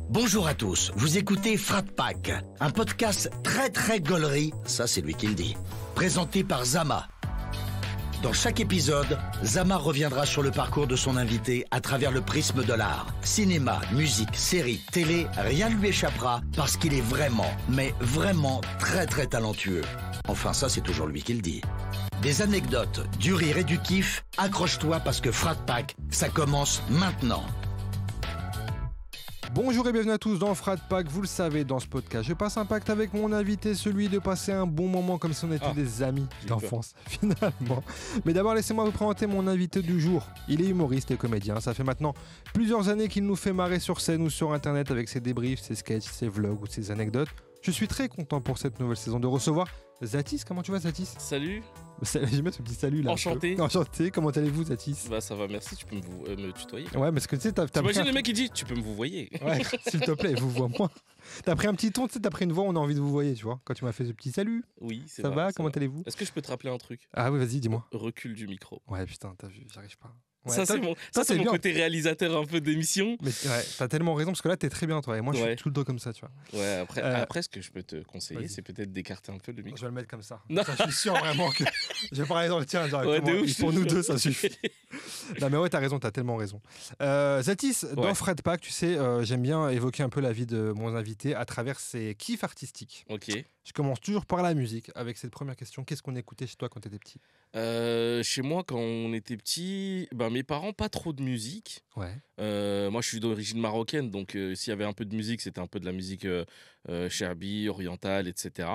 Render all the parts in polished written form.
Bonjour à tous, vous écoutez Frat Pack, un podcast très gaulerie, ça c'est lui qui le dit, présenté par Zama. Dans chaque épisode, Zama reviendra sur le parcours de son invité à travers le prisme de l'art. Cinéma, musique, série, télé, rien ne lui échappera parce qu'il est vraiment, mais vraiment très talentueux. Enfin ça c'est toujours lui qui le dit. Des anecdotes, du rire et du kiff, accroche-toi parce que Frat Pack, ça commence maintenant. Bonjour et bienvenue à tous dans Frat Pack. Vous le savez, dans ce podcast, je passe un pacte avec mon invité, celui de passer un bon moment comme si on était des amis d'enfance, finalement. Mais d'abord, laissez-moi vous présenter mon invité du jour. Il est humoriste et comédien. Ça fait maintenant plusieurs années qu'il nous fait marrer sur scène ou sur Internet avec ses débriefs, ses sketchs, ses vlogs ou ses anecdotes. Je suis très content pour cette nouvelle saison de recevoir Zatis. Comment tu vas, Zatis ? Salut. J'aime bien ce petit salut là. Enchanté. Enchanté. Comment allez-vous, Zatis ? Bah ça va, merci. Tu peux me tutoyer. Ouais, parce que tu sais, t'imagines le mec qui dit tu peux me vous voyer. Ouais, s'il te plaît, vous vois moi. T'as pris un petit ton, tu sais, t'as pris une voix, on a envie de vous voyer, tu vois. Quand tu m'as fait ce petit salut. Oui, c'est ça vrai. Va, comment allez-vous ? Est-ce que je peux te rappeler un truc ? Ah oui, vas-y, dis-moi. Recul du micro. Ouais, putain, t'as vu, j'arrive pas. Ouais, ça, c'est mon côté réalisateur un peu d'émission. Mais ouais, t'as tellement raison, parce que là, t'es très bien, toi. Et moi, je suis tout le temps comme ça, tu vois. Ouais, après, ce que je peux te conseiller, c'est peut-être d'écarter un peu le micro. Je vais le mettre comme ça. Non. Ça, je suis sûr vraiment que. Je vais parler dans le tien, genre, pour nous deux, ça suffit. Non, mais ouais, t'as raison, t'as tellement raison. Zatis, dans Frat Pack, tu sais, j'aime bien évoquer un peu la vie de mon invité à travers ses kiffs artistiques. Ok. Je commence toujours par la musique, avec cette première question. Qu'est-ce qu'on écoutait chez toi quand t'étais petit ? Chez moi, quand on était petit, mes parents, pas trop de musique. Ouais. Moi, je suis d'origine marocaine, donc s'il y avait un peu de musique, c'était un peu de la musique cherbi, orientale, etc.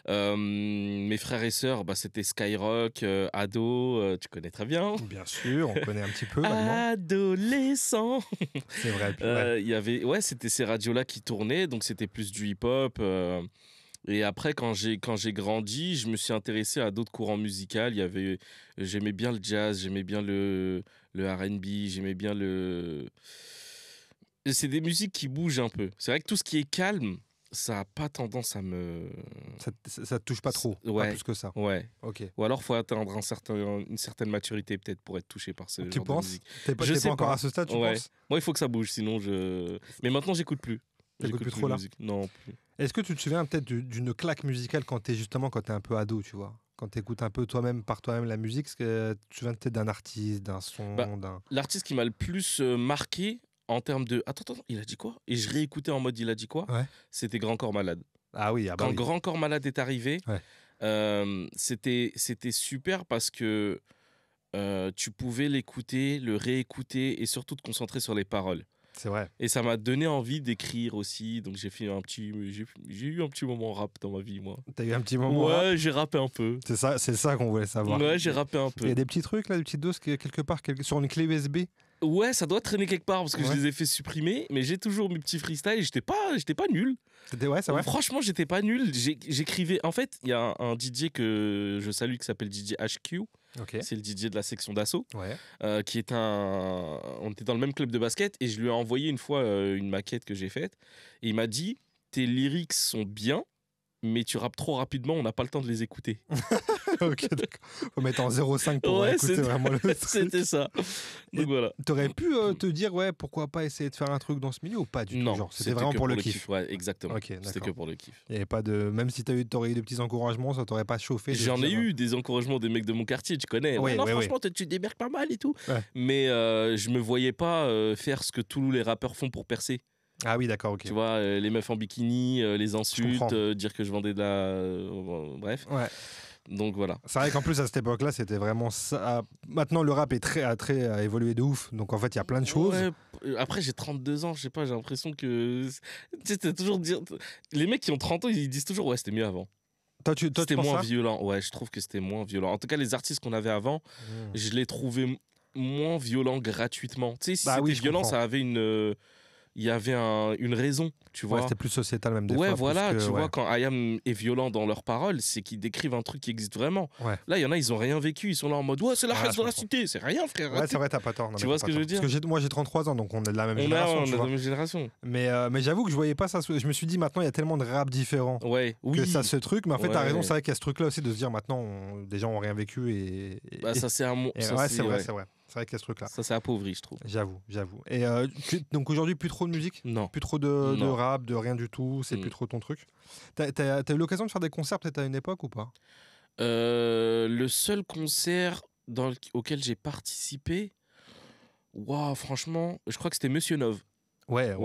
Mes frères et sœurs, c'était Skyrock, Ado, tu connais très bien. Bien sûr, on connaît un petit peu. Adolescent. C'est vrai. Il y avait, c'était ces radios-là qui tournaient, donc c'était plus du hip-hop. Et après, quand j'ai grandi, je me suis intéressé à d'autres courants musicaux. J'aimais bien le jazz, j'aimais bien le R&B, j'aimais bien c'est des musiques qui bougent un peu. C'est vrai que tout ce qui est calme, ça n'a pas tendance à me... Ça te touche pas trop, pas plus que ça. Ouais. Ok. Ou alors, il faut atteindre une certaine maturité peut-être pour être touché par ce genre de musique. Tu penses ? T'es pas encore à ce stade, tu penses ? Moi, il faut que ça bouge, sinon Mais maintenant, j'écoute plus. T'écoutes plus trop là ? Non, plus. Est-ce que tu te souviens peut-être d'une claque musicale quand t'es un peu ado, tu vois ? Quand t'écoutes un peu par toi-même la musique, est-ce que tu te souviens peut-être d'un artiste, d'un son, L'artiste qui m'a le plus marqué en termes de... Attends, il a dit quoi ? Et je réécoutais en mode il a dit quoi ? Ouais. C'était Grand Corps Malade. Ah oui, Quand Grand Corps Malade est arrivé, c'était super parce que tu pouvais l'écouter, le réécouter et surtout te concentrer sur les paroles. C'est vrai. Et ça m'a donné envie d'écrire aussi. Donc j'ai eu un petit moment rap dans ma vie, moi. T'as eu un petit moment rap ? Ouais, j'ai rappé un peu. C'est ça qu'on voulait savoir. Ouais, j'ai rappé un peu. Il y a des petits trucs là, des petites doses quelque part sur une clé USB. Ouais, ça doit traîner quelque part parce que je les ai fait supprimer, mais j'ai toujours mes petits freestyles et j'étais pas nul. C'est vrai. Franchement, j'étais pas nul. J'écrivais. En fait, il y a un DJ que je salue qui s'appelle DJ HQ. Okay. C'est le DJ de la section d'assaut. Ouais. Qui est on était dans le même club de basket et je lui ai envoyé une fois une maquette que j'ai faite et il m'a dit tes lyrics sont bien, mais tu rappes trop rapidement, on n'a pas le temps de les écouter. Ok, d'accord. Faut mettre en 0,5 pour écouter vraiment le truc. C'était ça. Donc voilà. T'aurais pu te dire, pourquoi pas essayer de faire un truc dans ce milieu ou pas du tout ? Non, genre, c'était vraiment pour le kiff. Ouais, exactement. Okay, c'était que pour le kiff. Il y avait pas de... Même si t'aurais eu des petits encouragements, ça t'aurait pas chauffé. J'en ai eu des encouragements des mecs de mon quartier, tu connais. Franchement, tu démerques pas mal et tout. Ouais. Mais je me voyais pas faire ce que tous les rappeurs font pour percer. Ah oui, d'accord, ok. Tu vois, les meufs en bikini, les insultes, dire que je vendais de la... bref. Ouais. Donc voilà. C'est vrai qu'en plus à cette époque-là, c'était vraiment ça. Maintenant, le rap a évolué de ouf. Donc en fait, il y a plein de choses. Ouais. Après, j'ai 32 ans, je sais pas, j'ai l'impression que... Tu sais, toujours dire... Les mecs qui ont 30 ans, ils disent toujours, ouais, c'était mieux avant. C'était moins violent. Ouais, je trouve que c'était moins violent. En tout cas, les artistes qu'on avait avant, je les trouvais moins violents gratuitement. Tu sais, si c'était violent, ça avait il y avait une raison, tu vois. Ouais, c'était plus sociétal même des fois. Ouais, voilà, tu vois, quand IAM est violent dans leurs paroles, c'est qu'ils décrivent un truc qui existe vraiment. Ouais. Là, il y en a, ils ont rien vécu, ils sont là en mode, ouais, c'est la race de la cité, c'est rien, frère. Ouais, c'est vrai, t'as pas tort. Tu vois ce que je veux dire ? Parce que moi, j'ai 33 ans, donc on est de la même génération. On est de la même génération. Mais j'avoue que je voyais pas ça. Je me suis dit, maintenant, il y a tellement de rap différents que ça se truc. Mais en fait, t'as raison, c'est vrai qu'il y a ce truc-là aussi de se dire, maintenant, des gens ont rien vécu et... ça, c'est un mot. Ouais, c'est vrai. C'est vrai qu'il y a ce truc-là. Ça, c'est appauvri, je trouve. J'avoue. Et donc aujourd'hui, plus trop de musique? Non. Plus trop de rap, de rien du tout? C'est plus trop ton truc? T'as eu l'occasion de faire des concerts peut-être à une époque ou pas? Le seul concert auquel j'ai participé, franchement, je crois que c'était Monsieur Nov. Ouais.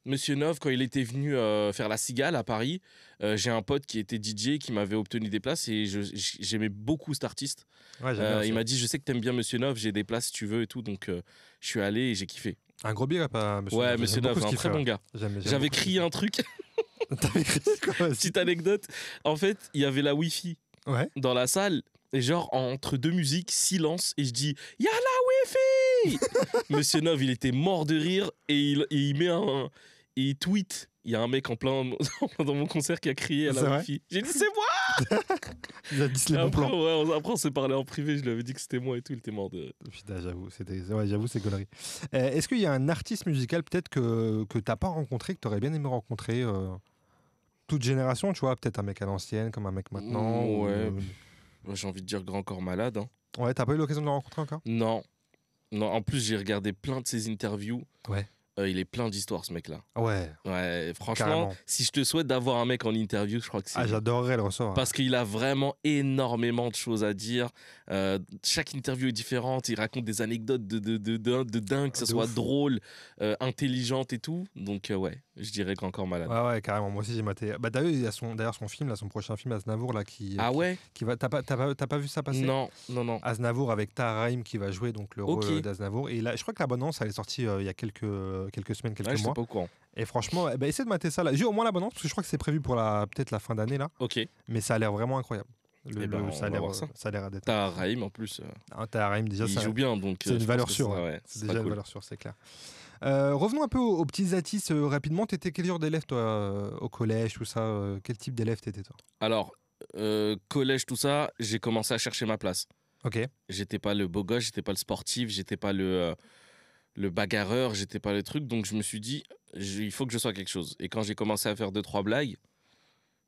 Monsieur Nov, quand il était venu faire la Cigale à Paris, j'ai un pote qui était DJ qui m'avait obtenu des places et j'aimais beaucoup cet artiste. Il m'a dit, je sais que t'aimes bien Monsieur Nov, j'ai des places si tu veux et tout, donc je suis allé et j'ai kiffé. Un gros big up à Monsieur Nov. Ouais, Monsieur Nov, un très bon gars. J'avais crié un truc. T'avais crié quoi? Petite anecdote. En fait, il y avait la Wi-Fi dans la salle. Et genre, entre deux musiques, silence, et je dis « Y'a la Wi-Fi !» Monsieur Nov, il était mort de rire, et il tweet. Il y a un mec en plein dans mon concert qui a crié à la Wi-Fi. J'ai dit « C'est moi !» Il a dit « les bons plans !» Après, on s'est parlé en privé, je lui avais dit que c'était moi et tout, il était mort de... Putain, j'avoue, c'est gaulerie. Est-ce qu'il y a un artiste musical peut-être que t'as pas rencontré, que t'aurais bien aimé rencontrer toute génération, tu vois, peut-être un mec à l'ancienne, comme un mec maintenant Ouais. J'ai envie de dire Grand Corps Malade. Hein. Ouais, t'as pas eu l'occasion de le rencontrer encore? Non, en plus j'ai regardé plein de ses interviews. Ouais. Il est plein d'histoires ce mec-là. Ouais. Franchement, carrément. Si je te souhaite d'avoir un mec en interview, je crois que c'est... j'adorerais le recevoir. Parce qu'il a vraiment énormément de choses à dire. Chaque interview est différente. Il raconte des anecdotes de dingue, que ce soit drôle, intelligente et tout. Donc je dirais Grand Corps Malade. Ouais, carrément. Moi aussi j'ai maté. Bah d'ailleurs, il y a son film, là, son prochain film Aznavour là qui. Qui va. T'as pas vu ça passer? Non. Aznavour avec Tahar Rahim qui va jouer donc le rôle d'Aznavour. Et là, je crois que la bande-annonce elle est sortie il y a quelques semaines, quelques mois. Je suis pas au courant. Et franchement, essaie de mater ça là. J'ai au moins la bande-annonce parce que je crois que c'est prévu pour peut-être la fin d'année là. Ok. Mais ça a l'air vraiment incroyable. Ça a l'air d'être. Tahar Rahim en plus. Tahar Rahim déjà. Il joue bien donc. C'est une valeur sûre. C'est déjà une valeur sûre, c'est clair. Revenons un peu aux petits atis rapidement. T'étais quel genre d'élève toi au collège, tout ça quel type d'élève t'étais toi? Alors, collège, tout ça, j'ai commencé à chercher ma place. Ok. J'étais pas le beau gosse, j'étais pas le sportif, j'étais pas le bagarreur, j'étais pas le truc. Donc je me suis dit, il faut que je sois quelque chose. Et quand j'ai commencé à faire 2-3 blagues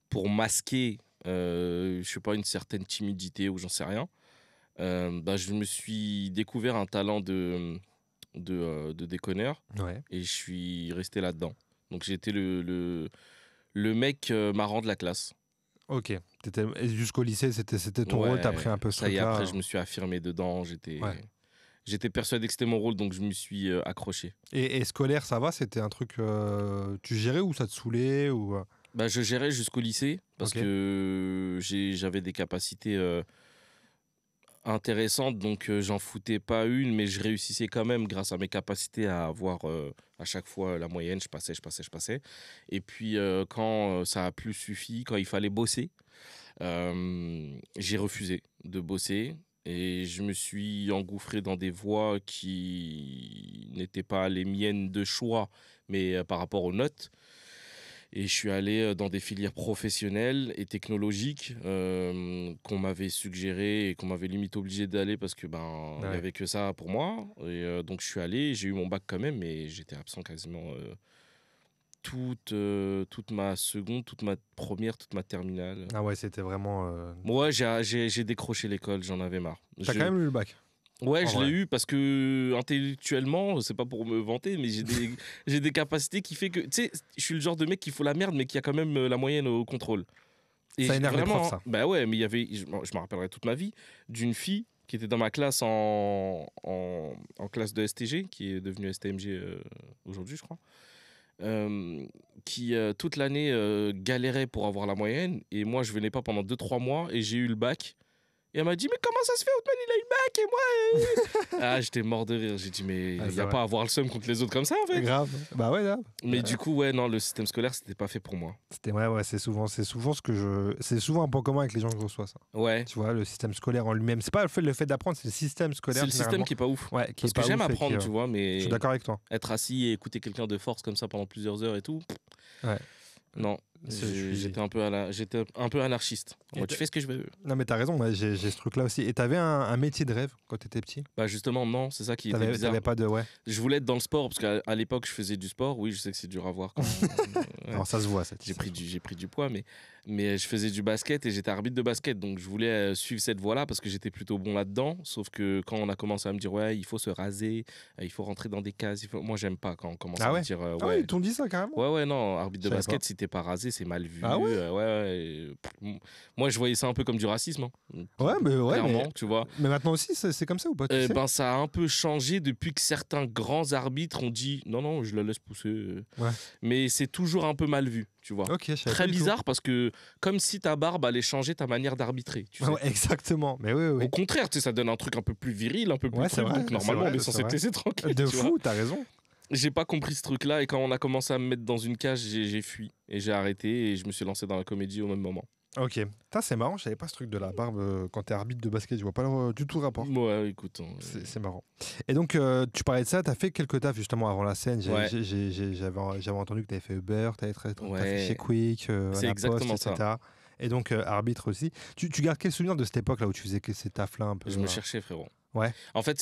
pour masquer, je sais pas, une certaine timidité ou j'en sais rien, je me suis découvert un talent de déconneur et je suis resté là-dedans. Donc j'ai été le mec marrant de la classe. Ok. Jusqu'au lycée, c'était ton rôle, t'as pris un peu ce truc-là. Et après, je me suis affirmé dedans. J'étais persuadé que c'était mon rôle, donc je me suis accroché. Et scolaire, ça va? C'était un truc... tu gérais ou ça te saoulait ou... Je gérais jusqu'au lycée, parce que j'avais des capacités intéressantes, donc j'en foutais pas une, mais je réussissais quand même grâce à mes capacités à avoir à chaque fois la moyenne. Je passais. Et puis quand ça a plus suffi, quand il fallait bosser, j'ai refusé de bosser. Et je me suis engouffré dans des voies qui n'étaient pas les miennes de choix, mais par rapport aux notes. Et je suis allé dans des filières professionnelles et technologiques qu'on m'avait suggéré et qu'on m'avait limite obligé d'aller parce que il n'y avait que ça pour moi. Et donc je suis allé, j'ai eu mon bac quand même, mais j'étais absent quasiment toute ma seconde, toute ma première, toute ma terminale. Ah ouais, c'était vraiment... Ouais, j'ai décroché l'école, j'en avais marre. T'as quand même eu le bac? Ouais, je l'ai eu parce que intellectuellement, c'est pas pour me vanter, mais j'ai des capacités qui fait que... Tu sais, je suis le genre de mec qui fout la merde, mais qui a quand même la moyenne au contrôle. Et ça énerve les profs, ça. Bah ouais, mais il y avait... Je me rappellerai toute ma vie d'une fille qui était dans ma classe en classe de STG, qui est devenue STMG aujourd'hui, je crois. Qui toute l'année galérait pour avoir la moyenne, et moi je venais pas pendant 2-3 mois et j'ai eu le bac et elle m'a dit mais comment ça se fait, Othman il a eu le bac et moi j'étais mort de rire, j'ai dit mais il y a pas à avoir le seum contre les autres comme ça en fait. Grave. Bah ouais là. Mais du coup non, le système scolaire c'était pas fait pour moi. C'était c'est souvent c'est souvent un point commun avec les gens que je reçois ça. Ouais. Tu vois, le système scolaire en lui-même, c'est pas le fait d'apprendre, c'est le système scolaire. C'est le système qui est pas ouf. Ouais, parce que j'aime apprendre, tu vois, mais je suis d'accord avec toi. Être assis et écouter quelqu'un de force comme ça pendant plusieurs heures et tout. Ouais. Non. J'étais un peu anarchiste. Moi, tu fais ce que je veux. Non, mais t'as raison, moi, j'ai ce truc-là aussi. Et t'avais un métier de rêve quand t'étais petit? Bah justement, non, c'est ça qui était bizarre. T'avais pas de... Ouais. Je voulais être dans le sport, parce qu'à l'époque, je faisais du sport. Oui, je sais que c'est dur à voir. Alors ça se voit, ça. J'ai pris du poids, mais je faisais du basket et j'étais arbitre de basket. Donc je voulais suivre cette voie-là parce que j'étais plutôt bon là-dedans. Sauf que quand on a commencé à me dire, ouais, il faut se raser, il faut rentrer dans des cases. Moi, j'aime pas quand on commence à me dire... Ah ouais, ils t'ont dit ça carrément? Ouais, non, arbitre de basket, si t'es pas rasé, c'est mal vu. Ah moi, je voyais ça un peu comme du racisme. Hein. Clairement, tu vois. Mais maintenant aussi, c'est comme ça ou pas? Ça a un peu changé depuis que certains grands arbitres ont dit non, je la laisse pousser. Ouais. Mais c'est toujours un peu mal vu, tu vois. Très bizarre parce que comme si ta barbe allait changer ta manière d'arbitrer. Tu sais. Exactement. Mais oui. Au contraire, ça donne un truc un peu plus viril, un peu plus truc. Donc normalement, on est censé te laisser tranquille. De fou, t'as raison. J'ai pas compris ce truc-là et quand on a commencé à me mettre dans une cage, j'ai fui et j'ai arrêté et je me suis lancé dans la comédie au même moment. Ok, c'est marrant, je savais pas ce truc de la barbe quand t'es arbitre de basket, je vois pas du tout le rapport. Ouais, écoute. C'est marrant. Et donc, tu parlais de ça, t'as fait quelques tafs justement avant la scène. J'avais entendu que t'avais fait Uber, t'avais fait chez Quick, à la Poste, etc. Ça. Et donc, arbitre aussi. Tu gardes quel souvenir de cette époque-là où tu faisais ces tafs-là un peu? Je me cherchais, frérot. Ouais. En fait,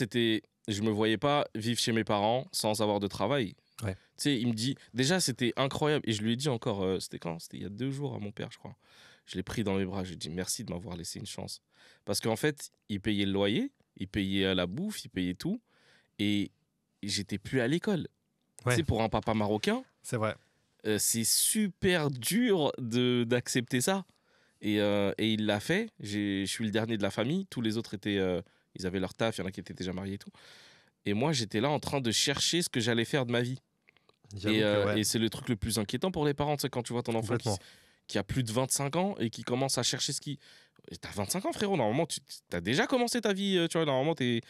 je me voyais pas vivre chez mes parents sans avoir de travail. Ouais. Tu sais, il me dit, déjà, c'était incroyable. Et je lui ai dit encore, c'était quand? C'était il y a 2 jours à mon père, je crois. Je l'ai pris dans mes bras, je lui ai dit merci de m'avoir laissé une chance. Parce qu'en fait, il payait le loyer, il payait la bouffe, il payait tout. Et j'étais plus à l'école. Ouais. Tu sais, pour un papa marocain, c'est vrai. C'est super dur d'accepter ça. Et il l'a fait. Je suis le dernier de la famille. Tous les autres ils avaient leur taf, il y en a qui étaient déjà mariés et tout. Et moi, j'étais là en train de chercher ce que j'allais faire de ma vie. Et c'est le truc le plus inquiétant pour les parents, tu sais, quand tu vois ton enfant qui a plus de 25 ans et qui commence à chercher ce qui... T'as 25 ans, frérot, normalement, t'as déjà commencé ta vie, tu vois, normalement, t'es...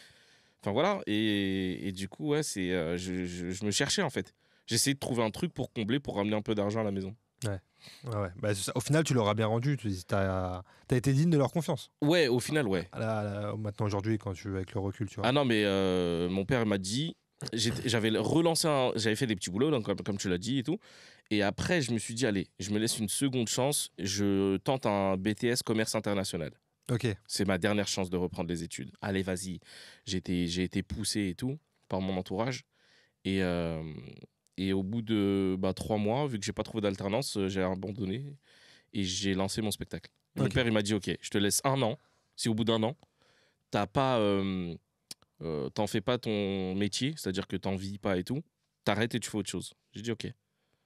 Enfin, voilà, et du coup, ouais, je me cherchais, en fait. J'essayais de trouver un truc pour combler, pour ramener un peu d'argent à la maison. Ouais. Bah, au final, tu leur as bien rendu, t'as été digne de leur confiance. Ouais, au final, ouais. Maintenant, aujourd'hui, avec le recul, tu vois. Ah non, mais mon père m'a dit... J'avais fait des petits boulots, donc, comme tu l'as dit et tout. Et après, je me suis dit, allez, je me laisse une seconde chance. Je tente un BTS commerce international. Ok. C'est ma dernière chance de reprendre les études. Allez, vas-y. J'ai été poussé et tout par mon entourage. Et au bout de 3 mois, vu que j'ai pas trouvé d'alternance, j'ai abandonné et j'ai lancé mon spectacle. Mon père, il m'a dit, ok, je te laisse 1 an. Si au bout d'1 an, t'as pas... t'en fais pas ton métier, c'est-à-dire que t'en vis pas et tout, t'arrêtes et tu fais autre chose. J'ai dit ok.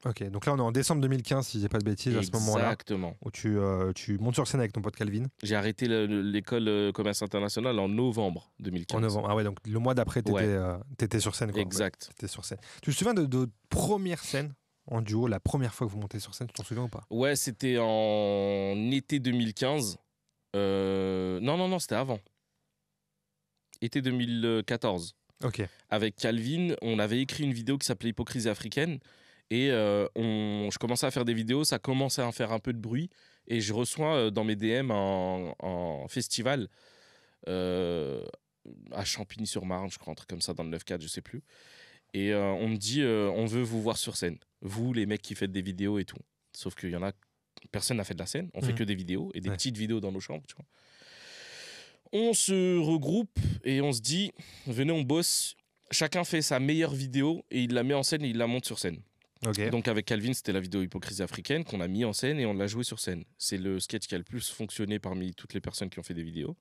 Ok, donc là on est en décembre 2015, si j'ai pas de bêtises. Exactement. À ce moment-là. Exactement. Où tu montes sur scène avec ton pote Calvin. J'ai arrêté l'école commerce international en novembre 2015. En novembre, ah ouais, donc le mois d'après, t'étais sur scène, quoi. Exact. T'étais sur scène. Tu te souviens de première scène en duo, la première fois que vous montez sur scène, tu t'en souviens ou pas? Ouais, c'était en été 2015. Non, c'était avant. Été 2014. Ok. Avec Calvin, on avait écrit une vidéo qui s'appelait Hypocrisie africaine. Et je commençais à faire des vidéos, ça commençait à faire un peu de bruit. Et je reçois dans mes DM un festival à Champigny-sur-Marne, je crois, un truc comme ça, dans le 9-4, je sais plus. Et on me dit, on veut vous voir sur scène. Vous, les mecs qui faites des vidéos et tout. Sauf qu'il y en a, personne n'a fait de la scène. On fait que des vidéos et des petites vidéos dans nos chambres, tu vois. On se regroupe et on se dit, venez, on bosse. Chacun fait sa meilleure vidéo et il la met en scène et il la monte sur scène. Okay. Donc avec Calvin, c'était la vidéo Hypocrisie africaine qu'on a mis en scène et on l'a joué sur scène. C'est le sketch qui a le plus fonctionné parmi toutes les personnes qui ont fait des vidéos.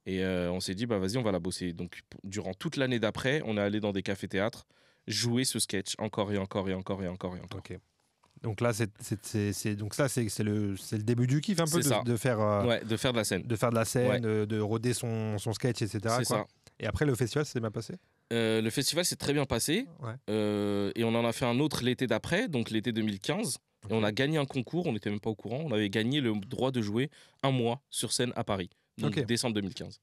Et on s'est dit, vas-y, on va la bosser. Donc durant toute l'année d'après, on est allé dans des cafés-théâtres jouer ce sketch encore et encore et encore et encore et encore. Okay. Donc là, c'est le début du kiff un peu de faire de la scène. De faire de la scène, de roder son sketch, etc. C'est ça. Et après, le festival, c'est bien passé? Le festival s'est très bien passé. Et on en a fait un autre l'été d'après, donc l'été 2015. Okay. Et on a gagné un concours, on n'était même pas au courant. On avait gagné le droit de jouer 1 mois sur scène à Paris. Donc décembre 2015.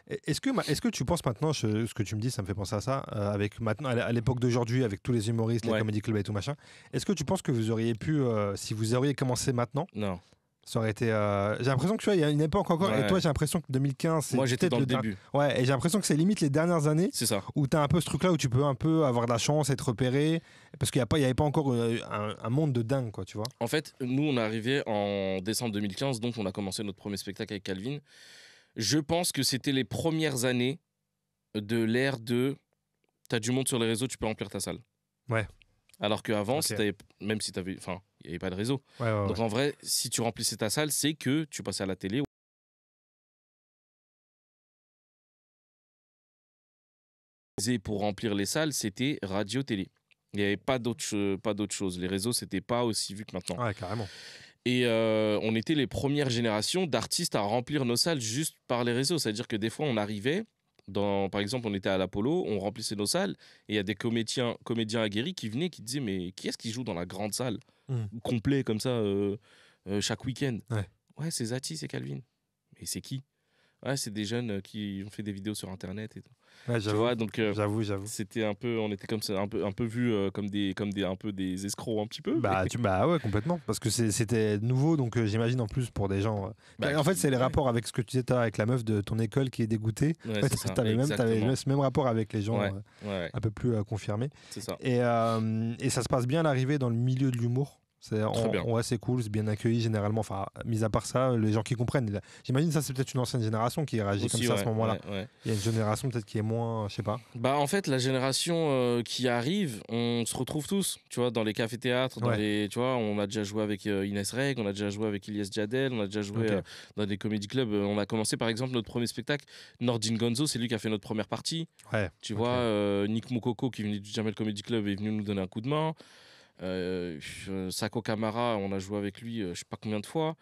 Est-ce que tu penses maintenant, ce que tu me dis, ça me fait penser à ça, avec maintenant, à l'époque d'aujourd'hui, avec tous les humoristes, les comedy clubs et tout machin, est-ce que tu penses que vous auriez pu, si vous auriez commencé maintenant, non. Ça aurait été. J'ai l'impression que tu vois, il y a une époque encore. Ouais. Et toi, j'ai l'impression que 2015, c'est. Moi, j'étais dans le début. Ouais, et j'ai l'impression que c'est limite les dernières années. C'est ça. Où tu as un peu ce truc-là où tu peux un peu avoir de la chance, être repéré. Parce qu'il n'y avait pas encore un monde de dingue, quoi, tu vois. En fait, nous, on est arrivé en décembre 2015, donc on a commencé notre premier spectacle avec Calvin. Je pense que c'était les premières années de l'ère de t'as du monde sur les réseaux, tu peux remplir ta salle. Ouais. Alors qu'avant, même si t'avais. Enfin, il n'y avait pas de réseau. Ouais, donc en vrai, si tu remplissais ta salle, c'est que tu passais à la télé. Pour remplir les salles, c'était radio-télé. Il n'y avait pas d'autre chose. Les réseaux, c'était pas aussi vu que maintenant. Ouais, carrément. Et on était les premières générations d'artistes à remplir nos salles juste par les réseaux. C'est-à-dire que des fois, on arrivait, par exemple, on était à l'Apollo, on remplissait nos salles, et il y a des comédiens aguerris qui venaient, qui disaient, mais qui est-ce qui joue dans la grande salle complet comme ça chaque week-end? Ouais, c'est Zati, c'est Calvin. Mais c'est qui? Ouais, c'est des jeunes qui ont fait des vidéos sur Internet et tout. Ouais, tu vois, donc j'avoue. C'était un peu, on était comme ça, un peu vu comme des escrocs un petit peu. Bah ouais, complètement, parce que c'était nouveau, donc j'imagine en plus pour des gens. En fait, c'est les rapports avec ce que tu disais avec la meuf de ton école qui est dégoûtée. Ouais, t'avais ce même rapport avec les gens un peu plus confirmés. C'est ça. Et ça se passe bien l'arrivée dans le milieu de l'humour. Ouais, c'est cool, c'est bien accueilli généralement. Enfin, mis à part ça, les gens qui comprennent. J'imagine ça, c'est peut-être une ancienne génération qui réagit aussi, comme ça à ce moment-là. Il y a une génération peut-être qui est moins, je sais pas. Bah en fait, la génération qui arrive, on se retrouve tous, tu vois, dans les cafés-théâtres, tu vois, on a déjà joué avec Inès Reg, on a déjà joué avec Ilyes Djadel, on a déjà joué dans des comédie clubs. On a commencé par exemple notre premier spectacle, Nordin Gonzo, c'est lui qui a fait notre première partie. Tu vois, Nick Moukoko qui venait du Jamel Comedy Club est venu nous donner un coup de main. Sako Kamara, on a joué avec lui je sais pas combien de fois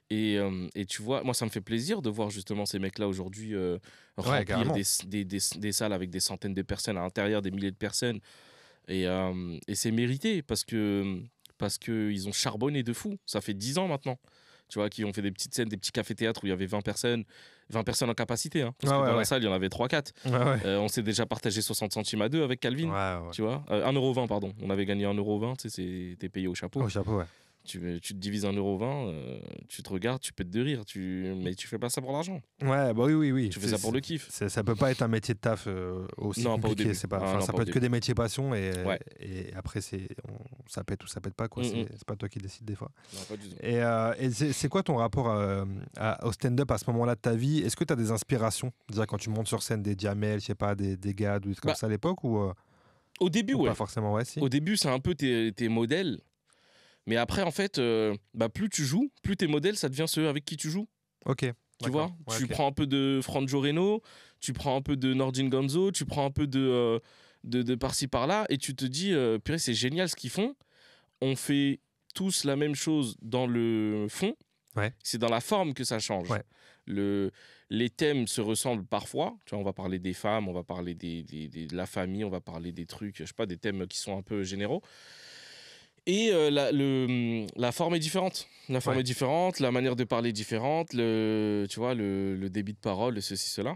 et tu vois, moi ça me fait plaisir de voir justement ces mecs là aujourd'hui remplir des salles avec des centaines de personnes à l'intérieur, des milliers de personnes et c'est mérité parce que ils ont charbonné de fou. Ça fait 10 ans maintenant, tu vois, qui ont fait des petites scènes, des petits cafés-théâtres où il y avait 20 personnes en capacité, hein, parce que dans la salle il y en avait 3-4. On s'est déjà partagé 60 centimes à deux avec Calvin, tu vois, 1,20 €, pardon, on avait gagné 1,20 €, tu sais, t'es payé au chapeau. Tu te divises 1,20 €, tu te regardes, tu pètes de rire, mais tu fais pas ça pour l'argent. Ouais, bah oui. Tu fais ça pour le kiff. Ça peut pas être un métier de taf aussi compliqué. Ça peut être que des métiers passion et après ça pète ou ça pète pas, quoi. C'est pas toi qui décides des fois. Non, pas du tout. Et c'est quoi ton rapport au stand-up à ce moment-là de ta vie? Est-ce que tu as des inspirations, déjà quand tu montes sur scène, des Jamel, je sais pas, des Gad ou des trucs comme ça à l'époque ou au début, pas forcément, si. Au début, c'est un peu tes modèles. Mais après, en fait, plus tu joues, plus tes modèles, ça devient ceux avec qui tu joues. Ok. Tu vois, tu prends un peu de Franjo Reno, tu prends un peu de Nordin Gonzo, tu prends un peu de par-ci par-là, et tu te dis, purée, c'est génial ce qu'ils font. On fait tous la même chose dans le fond. C'est dans la forme que ça change. Les thèmes se ressemblent parfois. Tu vois, on va parler des femmes, on va parler de la famille, on va parler des trucs, je sais pas, des thèmes qui sont un peu généraux. Et la forme est différente. La forme est différente, la manière de parler est différente, tu vois, le débit de parole, ceci, cela.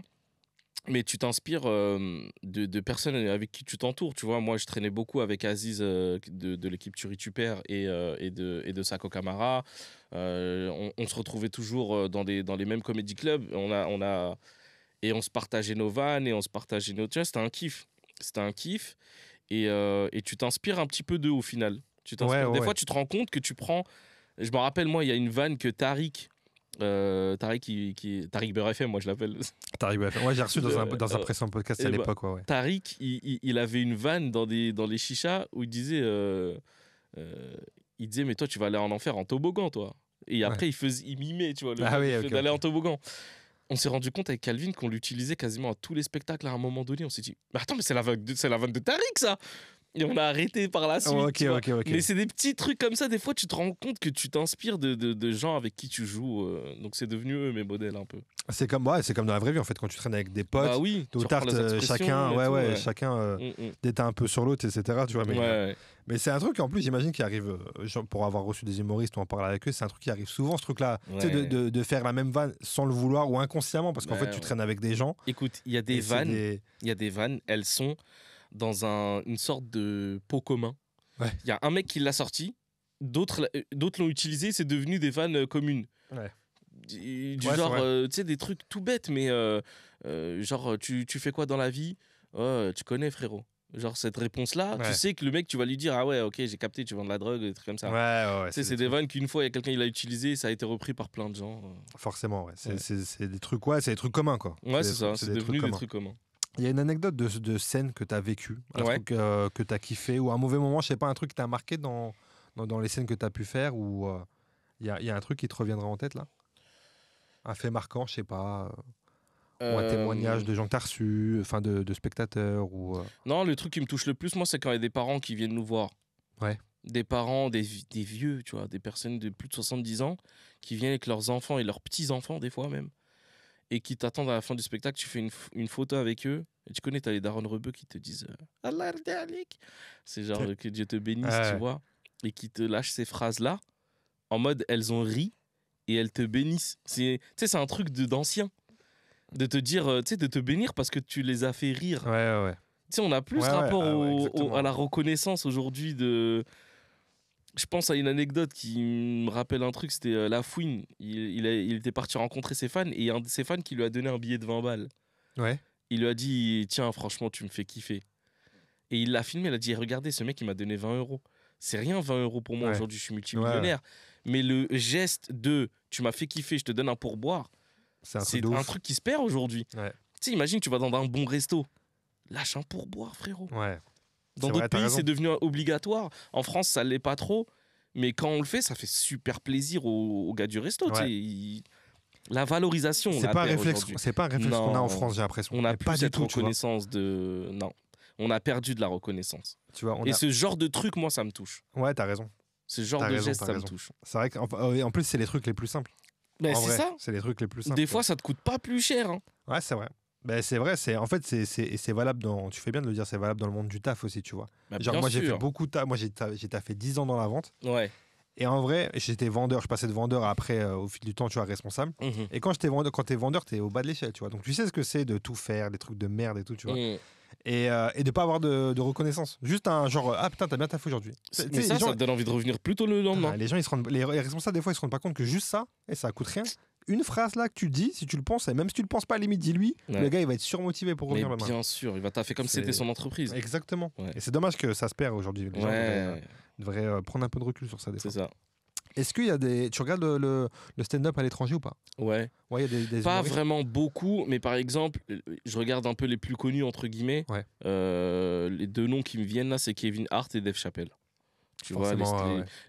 Mais tu t'inspires de personnes avec qui tu t'entoures. Tu vois, moi, je traînais beaucoup avec Aziz de l'équipe Turi Tuper et de Sako Kamara. On se retrouvait toujours dans les mêmes comédie clubs. Et on se partageait nos vannes et on se partageait nos... Tu vois, c'était un kiff. Et tu t'inspires un petit peu d'eux au final. Des fois, tu te rends compte que tu prends... Je me rappelle, moi, il y a une vanne que Tariq Beurre FM, moi je l'appelle. Tariq Beurre FM. Ouais, j'ai reçu dans un précédent podcast à l'époque. Tariq, il avait une vanne dans les chichas où il disait mais toi tu vas aller en enfer en toboggan, toi. Et après il mimait, tu vois, d'aller en toboggan. On s'est rendu compte avec Calvin qu'on l'utilisait quasiment à tous les spectacles à un moment donné. On s'est dit, mais attends, mais c'est la vanne de Tariq, ça. Et on a arrêté par la suite. Mais c'est des petits trucs comme ça. Des fois, tu te rends compte que tu t'inspires de gens avec qui tu joues. Donc, c'est devenu eux mes modèles un peu. C'est comme dans la vraie vie, en fait, quand tu traînes avec des potes. Bah oui, tôt ou tard, chacun d'être un peu sur l'autre, etc. Tu vois, mais c'est un truc, en plus, j'imagine, qui arrive, pour avoir reçu des humoristes ou en parler avec eux, c'est un truc qui arrive souvent, ce truc-là. Tu sais, de faire la même vanne sans le vouloir ou inconsciemment, parce qu'en fait, tu traînes avec des gens. Écoute, il y a des vannes, elles sont dans une sorte de pot commun. Il y a un mec qui l'a sorti, d'autres l'ont utilisé, c'est devenu des vannes communes. Ouais. Du genre, tu sais, des trucs tout bêtes, mais genre, tu fais quoi dans la vie? Oh, tu connais, frérot. Genre, cette réponse-là, tu sais que le mec, tu vas lui dire, ah ouais, ok, j'ai capté, tu vends de la drogue, des trucs comme ça. Ouais, tu sais, c'est des vannes qu'une fois, il y a quelqu'un qui l'a utilisé, ça a été repris par plein de gens. Forcément, ouais. C'est des trucs, c'est des trucs communs, quoi. Ouais, c'est ça, c'est devenu des trucs communs. Il y a une anecdote de scène que tu as vécue, un truc que tu as kiffé, ou un mauvais moment, je sais pas, un truc qui t'a marqué dans les scènes que tu as pu faire, ou il y a un truc qui te reviendra en tête, là? Un fait marquant, je sais pas, ou un témoignage de gens que tu as reçus, enfin de spectateurs, ou... Non, le truc qui me touche le plus, moi, c'est quand il y a des parents qui viennent nous voir. Ouais. Des parents, des vieux, tu vois, des personnes de plus de 70 ans qui viennent avec leurs enfants et leurs petits-enfants, des fois même, et qui t'attendent à la fin du spectacle, tu fais une photo avec eux, et tu connais, t'as les darons rebeux qui te disent Allah yardik. C'est genre que Dieu te bénisse, tu vois, et qui te lâchent ces phrases-là, en mode elles ont ri, et elles te bénissent. Tu sais, c'est un truc d'ancien, de te dire, tu sais, de te bénir parce que tu les as fait rire. Ouais. Tu sais, on a plus rapport à la reconnaissance aujourd'hui de... Je pense à une anecdote qui me rappelle un truc, c'était La Fouine. Il était parti rencontrer ses fans et il y a un de ses fans qui lui a donné un billet de 20 balles. Ouais. Il lui a dit, tiens, franchement, tu me fais kiffer. Et il l'a filmé, il a dit, regardez, ce mec, il m'a donné 20 €. C'est rien, 20 € pour moi aujourd'hui, je suis multimillionnaire. Mais le geste de, tu m'as fait kiffer, je te donne un pourboire, c'est un truc qui se perd aujourd'hui. Tu sais, imagine, tu vas dans un bon resto, lâche un pourboire, frérot. Dans d'autres pays, c'est devenu obligatoire. En France, ça ne l'est pas trop. Mais quand on le fait, ça fait super plaisir aux gars du resto. La valorisation, c'est pas un réflexe qu'on a en France, j'ai l'impression. On n'a plus cette reconnaissance de... Non, on a perdu de la reconnaissance. Tu vois, et ce genre de truc, moi, ça me touche. Ouais, t'as raison. Ce genre de geste, ça me touche. C'est vrai qu'en plus, c'est les trucs les plus simples. Ben, c'est ça. C'est les trucs les plus simples. Des fois, ça te coûte pas plus cher. Hein. Ouais, c'est vrai. Ben, c'est vrai, en fait, c'est valable dans... Tu fais bien de le dire, c'est valable dans le monde du taf aussi, tu vois. Bah, genre, moi, j'ai fait beaucoup de taf. Moi, j'ai taffé 10 ans dans la vente. Ouais. Et en vrai, j'étais vendeur. Je passais de vendeur à après, au fil du temps, tu vois, responsable. Et quand t'es vendeur, t'es au bas de l'échelle, tu vois. Donc, tu sais ce que c'est de tout faire, des trucs de merde et tout, tu vois. Et de pas avoir de reconnaissance. Juste un genre, ah putain, t'as bien taffé aujourd'hui. Mais ça te donne envie de revenir plus tôt le lendemain. Les gens, les responsables, des fois, ils se rendent pas compte que juste ça, et ça coûte rien. Une phrase là que tu dis, si tu le penses, et même si tu le penses pas, à la limite, dis-lui, le gars, il va être surmotivé pour revenir le matin. Bien sûr, il va taffer comme si c'était son entreprise. Exactement. Et c'est dommage que ça se perd aujourd'hui. Les gens devraient prendre un peu de recul sur ça. C'est ça. Est-ce qu'il y a des... Tu regardes le stand-up à l'étranger ou pas? Ouais. Ouais, il y a des pas vraiment beaucoup, mais par exemple, je regarde un peu les plus connus, entre guillemets. Les deux noms qui me viennent là, c'est Kevin Hart et Dave Chappelle. Tu vois,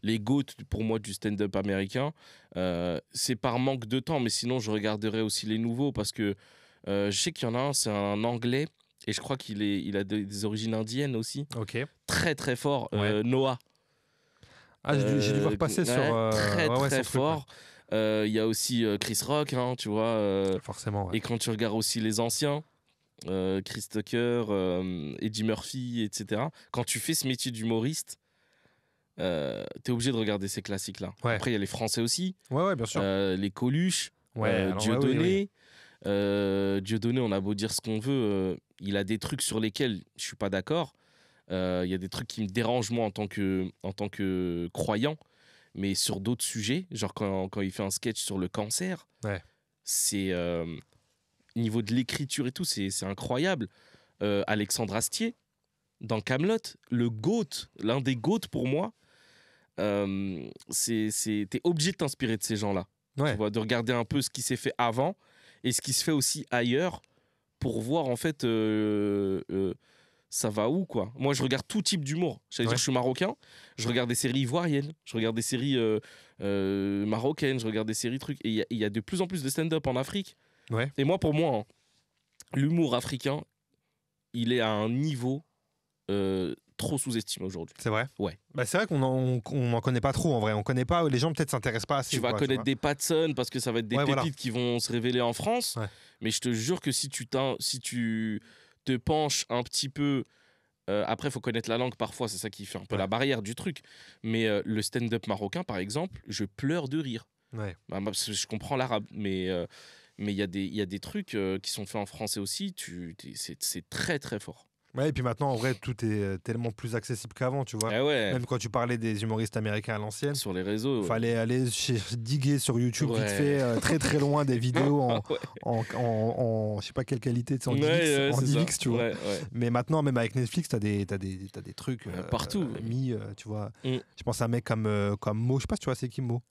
les GOAT pour moi du stand-up américain. C'est par manque de temps, mais sinon, je regarderai aussi les nouveaux parce que je sais qu'il y en a un, c'est un Anglais, et je crois qu'il a des origines indiennes aussi. Très, très fort. Noah. Ah, j'ai dû voir passer sur... Très fort. Il y a aussi Chris Rock, hein, tu vois. Forcément, Et quand tu regardes aussi les anciens, Chris Tucker, Eddie Murphy, etc. Quand tu fais ce métier d'humoriste, t'es obligé de regarder ces classiques-là. Après, il y a les Français aussi. Ouais, bien sûr. Les Coluche, Dieudonné. Dieudonné, on a beau dire ce qu'on veut, il a des trucs sur lesquels je suis pas d'accord. Il y a des trucs qui me dérangent moi en tant que croyant, mais sur d'autres sujets, genre quand il fait un sketch sur le cancer, c'est niveau de l'écriture et tout, c'est incroyable. Alexandre Astier dans Kaamelott, le GOAT, l'un des GOAT pour moi, t'es obligé de t'inspirer de ces gens-là. Tu vois, de regarder un peu ce qui s'est fait avant et ce qui se fait aussi ailleurs pour voir en fait ça va où, quoi. Moi, je regarde tout type d'humour. Je suis marocain, je regarde des séries ivoiriennes, je regarde des séries marocaines, je regarde des séries trucs. Et il y a de plus en plus de stand-up en Afrique. Et moi, pour moi, hein, l'humour africain, il est à un niveau trop sous-estimé aujourd'hui. C'est vrai? Ouais. Bah, c'est vrai qu'on n'en connaît pas trop, en vrai. On connaît pas, les gens peut-être s'intéressent pas assez. Tu vas connaître des Patson parce que ça va être des pépites qui vont se révéler en France. Mais je te jure que si tu te penches un petit peu, après il faut connaître la langue parfois, c'est ça qui fait un peu la barrière du truc, mais le stand-up marocain par exemple, je pleure de rire. Parce que je comprends l'arabe, mais il y a des trucs qui sont faits en français aussi, c'est très très fort. Ouais, et puis maintenant, en vrai, tout est tellement plus accessible qu'avant, tu vois. Même quand tu parlais des humoristes américains à l'ancienne. Sur les réseaux. Fallait aller diguer sur YouTube vite fait, très très loin des vidéos en je sais pas quelle qualité, en DivX, tu vois. Mais maintenant, même avec Netflix, t'as des trucs partout. Tu vois. Je pense à un mec comme Mo, je sais pas si tu vois, c'est qui Mo.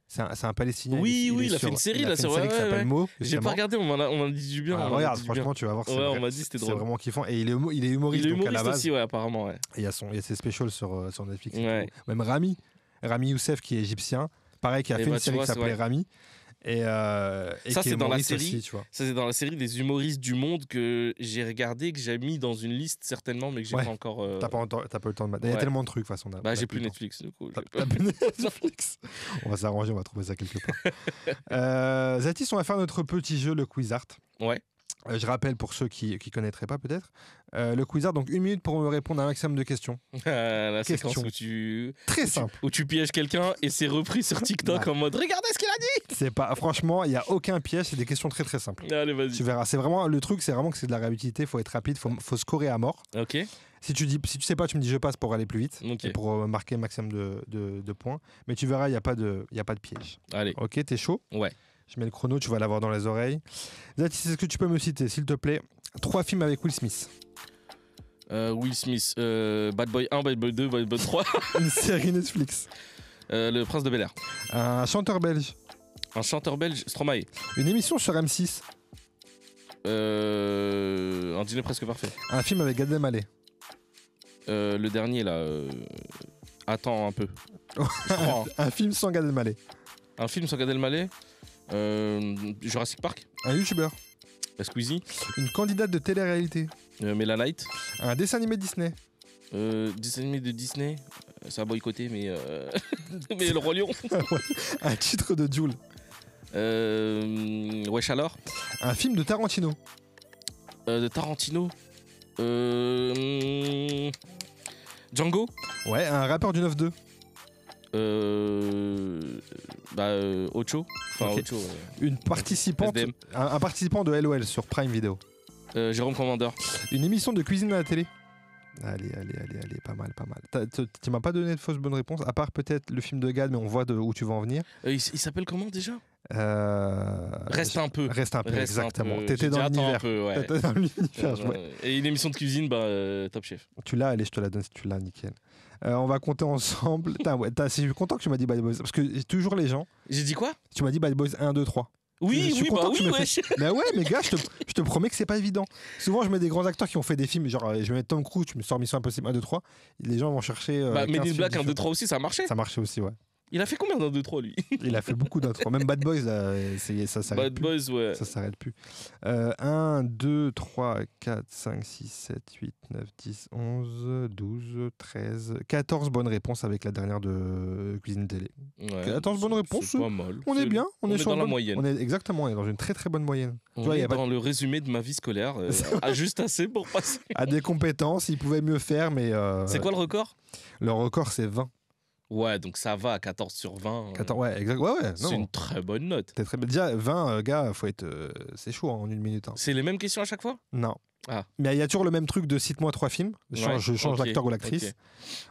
C'est un Palestinien. Oui, il a fait une série là sur qui s'appelle Mo. J'ai pas regardé, on m'en dit du bien. Regarde, franchement, tu vas voir. On m'a dit c'était drôle. C'est vraiment kiffant. Et il est humoriste. Il est humoriste à la base. aussi, apparemment. Et il y a ses specials sur Netflix. Même Rami Youssef, qui est égyptien, pareil, qui a fait une série qui s'appelait Rami. Et ça, c'est dans la série. Aussi, tu vois. Ça, c'est dans la série des humoristes du monde que j'ai regardé, que j'ai mis dans une liste certainement, mais que j'ai pas encore. T'as pas eu le temps de mettre. Il y a tellement de trucs, de toute façon. J'ai plus Netflix, du coup. T'as plus Netflix. On va s'arranger, on va trouver ça quelque part. Zatis, on va faire notre petit jeu, le Quiz Art. Ouais. Je rappelle pour ceux qui connaîtraient pas peut-être. Le Quiz Art, donc 1 minute pour me répondre à un maximum de questions. La séquence où très simple. Où tu pièges quelqu'un et c'est repris sur TikTok en mode regardez ce qu'il a dit. C'est pas, franchement, il y a aucun piège, c'est des questions très très simples. Allez, vas-y. Tu verras, c'est vraiment le truc, c'est vraiment que c'est de la rapidité, faut être rapide, faut scorer à mort. Ok. Si tu sais pas, tu me dis je passe pour aller plus vite, et pour marquer un maximum de points. Mais tu verras, il y a pas de piège. Allez. Ok, t'es chaud? Ouais. Je mets le chrono, tu vas l'avoir dans les oreilles. Zatis, est-ce que tu peux me citer, s'il te plaît, 3 films avec Will Smith? Will Smith, Bad Boy 1, Bad Boy 2, Bad Boy 3. Une série Netflix. Le Prince de Bel-Air. Un chanteur belge. Un chanteur belge, Stromae. Une émission sur M6. Un dîner presque parfait. Un film avec Gad Elmaleh. Le dernier là. Attends un peu. Un film sans Gad Elmaleh. Un film sans Gad Elmaleh. Jurassic Park. Un youtubeur. Squeezie. Une candidate de télé-réalité. Mela Knight. Un dessin animé Disney. Dessin animé de Disney. Ça a boycotté, mais mais le Roi Lion. Un titre de Jul. Wesh alors. Un film de Tarantino. De Tarantino. Django. Ouais, un rappeur du 9-2. Ocho. Enfin, okay. Ocho. Une participante. Un participant de LOL sur Prime Video. Jérôme Commander. Une émission de cuisine à la télé. Allez, pas mal. Tu m'as pas donné de fausse bonne réponse, à part peut-être le film de Gad, mais on voit où tu vas en venir. Il s'appelle comment déjà? Reste un peu, exactement. T'étais dans l'univers. T'étais dans l'univers. Et une émission de cuisine, Top Chef. Tu l'as, allez, je te la donne si tu l'as, nickel. On va compter ensemble. Je suis content que tu m'as dit Bad Boys, parce que toujours les gens. J'ai dit quoi? Tu m'as dit Bad Boys 1, 2, 3. Oui, Mais ouais, mais gars, je te promets que c'est pas évident. Souvent, je mets des grands acteurs qui ont fait des films, genre, je vais mettre Tom Cruise, tu me sors Mission Impossible 1, 2, 3. Les gens vont chercher. Men in Black 1, 2, 3 aussi, ça a marché. Ça marchait aussi, ouais. Il a fait combien d'un 2, 3 lui? Il a fait beaucoup d'un 3. Même Bad Boys, là, ça s'arrête plus. Bad Boys, ouais. Ça s'arrête plus. 1, 2, 3, 4, 5, 6, 7, 8, 9, 10, 11, 12, 13, 14 bonnes réponses avec la dernière de Cuisine Télé. Ouais, 14 bonnes réponses. C'est pas mal. On est bien. On est dans la moyenne. Exactement, on est dans une très très bonne moyenne. On est dans le résumé de ma vie scolaire. Juste assez pour passer. À des compétences, il pouvait mieux faire, mais. C'est quoi le record? Le record, c'est 20. Ouais, donc ça va à 14 sur 20. 14, ouais, exact. Ouais, c'est une très bonne note. T'es très... Déjà, 20, gars, faut être. C'est chaud en 1 minute. Hein. C'est les mêmes questions à chaque fois? Non. Ah. Mais il y a toujours le même truc de cite-moi 3 films. Je change l'acteur ou l'actrice.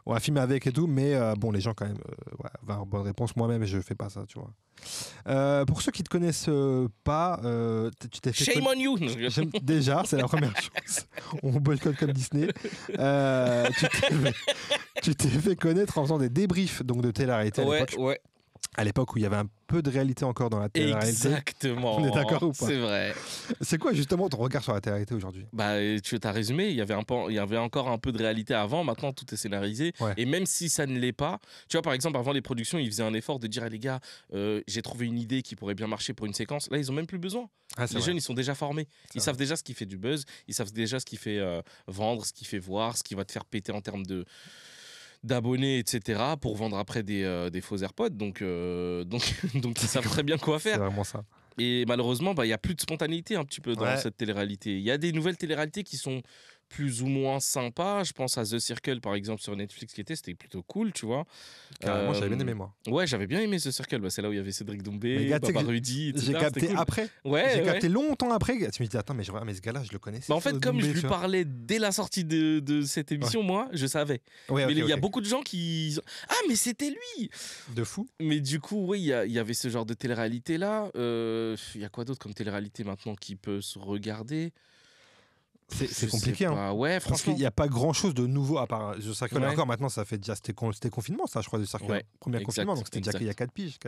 Ou un film avec et tout. Mais bon, les gens, quand même, 20 bonnes réponses. Moi-même, je fais pas ça, tu vois. Pour ceux qui te connaissent pas, tu t'es fait. Shame on you! Déjà, c'est la première chose. On boycotte comme Disney. Tu t'es fait connaître en faisant des débriefs donc de télé-réalité à l'époque. Ouais. À l'époque où il y avait un peu de réalité encore dans la télé-réalité. Exactement. On est d'accord ou pas? C'est vrai. C'est quoi justement ton regard sur la télé-réalité aujourd'hui? Tu as résumé, il y avait encore un peu de réalité avant, maintenant tout est scénarisé. Ouais. Et même si ça ne l'est pas, tu vois par exemple avant les productions, ils faisaient un effort de dire les gars, j'ai trouvé une idée qui pourrait bien marcher pour une séquence. Là, ils ont même plus besoin. Les jeunes, ils sont déjà formés. Ils savent déjà ce qui fait du buzz, ils savent déjà ce qui fait vendre, ce qui fait voir, ce qui va te faire péter en termes d'abonnés, etc., pour vendre après des faux AirPods. Donc ils savent très bien quoi faire. C'est vraiment ça. Et malheureusement, il n'y a plus de spontanéité un petit peu dans cette télé-réalité. Il y a des nouvelles télé-réalités qui sont plus ou moins sympas. Je pense à The Circle, par exemple, sur Netflix, c'était plutôt cool, tu vois. Carrément, j'avais bien aimé, moi. Ouais, j'avais bien aimé The Circle. Bah, c'est là où il y avait Cédric Doumbé, Baba Rudy, etc. J'ai capté cool. après. J'ai capté longtemps après. Tu me dis, attends, mais ce gars-là, je le connaissais. Bah, en fait, comme je lui parlais dès la sortie de cette émission, moi, je savais. Mais il y a beaucoup de gens qui... Ah, mais c'était lui! De fou. Mais du coup, oui, il y avait ce genre de télé-réalité-là. Il y a quoi d'autre comme télé-réalité maintenant qui peut se regarder? C'est compliqué, hein. Ouais, franchement. Parce qu'il n'y a pas grand chose de nouveau à part The Circle. Encore maintenant, ça fait déjà. C'était confinement, ça, je crois, The Circle. Premier confinement, donc c'était déjà qu'il y a 4 piges.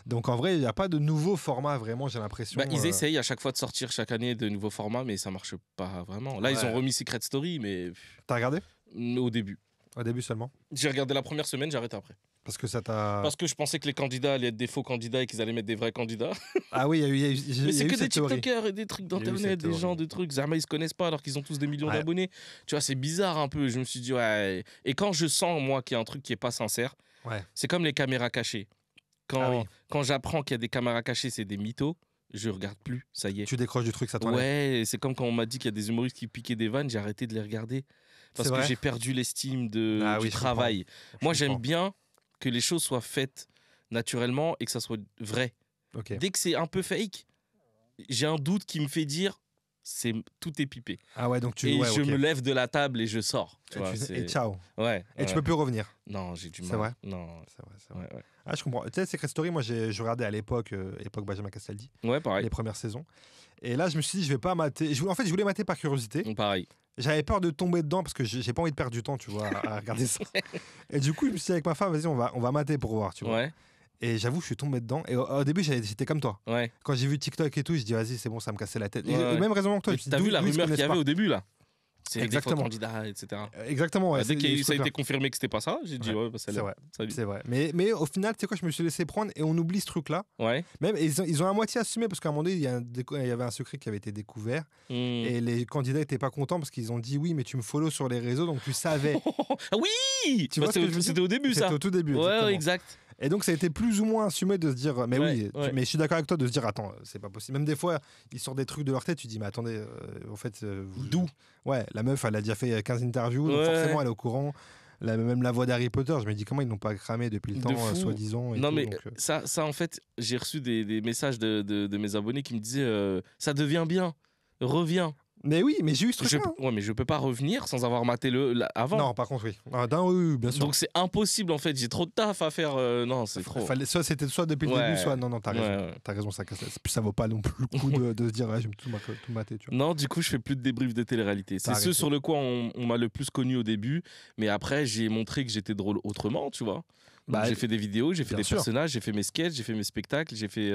Donc en vrai, il n'y a pas de nouveau format vraiment, j'ai l'impression. Ils essayent à chaque fois de sortir chaque année de nouveaux formats, mais ça marche pas vraiment. Là, ils ont remis Secret Story, mais. T'as regardé? Au début. Au début seulement? J'ai regardé la première semaine, j'ai arrêté après. Parce que ça t'a. Parce que je pensais que les candidats allaient être des faux candidats et qu'ils allaient mettre des vrais candidats. Ah oui, il y a eu. Mais c'est que des TikTokers et des trucs d'internet, des gens, des trucs. Zama, ils se connaissent pas alors qu'ils ont tous des millions d'abonnés. Tu vois, c'est bizarre un peu. Je me suis dit, ouais. Et quand je sens, moi, qu'il y a un truc qui est pas sincère, c'est comme les caméras cachées. Quand j'apprends qu'il y a des caméras cachées, c'est des mythos. Je regarde plus, ça y est. Tu décroches du truc, ça t'enlève. Ouais, c'est comme quand on m'a dit qu'il y a des humoristes qui piquaient des vannes, j'ai arrêté de les regarder. Parce que j'ai perdu l'estime du travail. Moi, j'aime bien que les choses soient faites naturellement et que ça soit vrai. Dès que c'est un peu fake, j'ai un doute qui me fait dire tout est pipé. Ah ouais, donc je me lève de la table et je sors. Et ciao. Ouais. Et tu peux plus revenir. Non, j'ai du mal. C'est vrai. Non. C'est vrai. Ouais. Ah, je comprends. Tu sais, Secret Story, moi, je regardais à l'époque Benjamin Castaldi. Ouais, pareil. Les premières saisons. Et là, je me suis dit, je vais pas mater. En fait, je voulais mater par curiosité. Pareil. J'avais peur de tomber dedans parce que j'ai pas envie de perdre du temps, tu vois, à regarder ça. Et du coup, je me suis dit avec ma femme, vas-y, on va mater pour voir, tu vois. Ouais. Et j'avoue, je suis tombé dedans. Et au début, j'étais comme toi. Ouais. Quand j'ai vu TikTok et tout, je dis, vas-y, c'est bon, ça me cassait la tête. Et même raisonnement que toi. T'as vu la rumeur qu'il y avait au début, là? C'est exactement. Des faux candidats, etc. Exactement, ouais. Dès que ça a été confirmé que c'était pas ça, j'ai dit, c'est vrai. C'est vrai. Mais au final, tu sais quoi, je me suis laissé prendre et on oublie ce truc-là. Ouais. Même, ils ont à moitié assumé parce qu'à un moment donné, il y avait un secret qui avait été découvert et les candidats n'étaient pas contents parce qu'ils ont dit oui, mais tu me follow sur les réseaux donc tu savais. Oui. Tu vois, c'était au début, ça. C'était au tout début. Ouais, exact. Et donc ça a été plus ou moins assumé de se dire mais mais je suis d'accord avec toi de se dire attends, c'est pas possible. Même des fois ils sortent des trucs de leur tête, tu dis mais attendez en fait d'où? Ouais, la meuf elle a déjà fait 15 interviews donc forcément elle est au courant. Même la voix d'Harry Potter, je me dis comment ils n'ont pas cramé depuis le temps soi-disant non tout, mais donc, ça en fait, j'ai reçu des messages de mes abonnés qui me disaient ça devient bien, reviens. Mais oui, mais j'ai eu ce truc. Ouais, mais je peux pas revenir sans avoir maté avant. Non, par contre, oui. Oui, bien sûr. Donc c'est impossible en fait. J'ai trop de taf à faire. Non, c'est trop. C'était soit depuis le début, soit non, t'as raison. T'as raison, ça vaut pas non plus le coup de se dire je vais tout mater. Tu vois. Non, du coup, je fais plus de débriefs de télé-réalité. C'est ceux sur le quoi on m'a le plus connu au début, mais après j'ai montré que j'étais drôle autrement, tu vois. J'ai fait des vidéos, j'ai fait des personnages, j'ai fait mes sketchs, j'ai fait mes spectacles, j'ai fait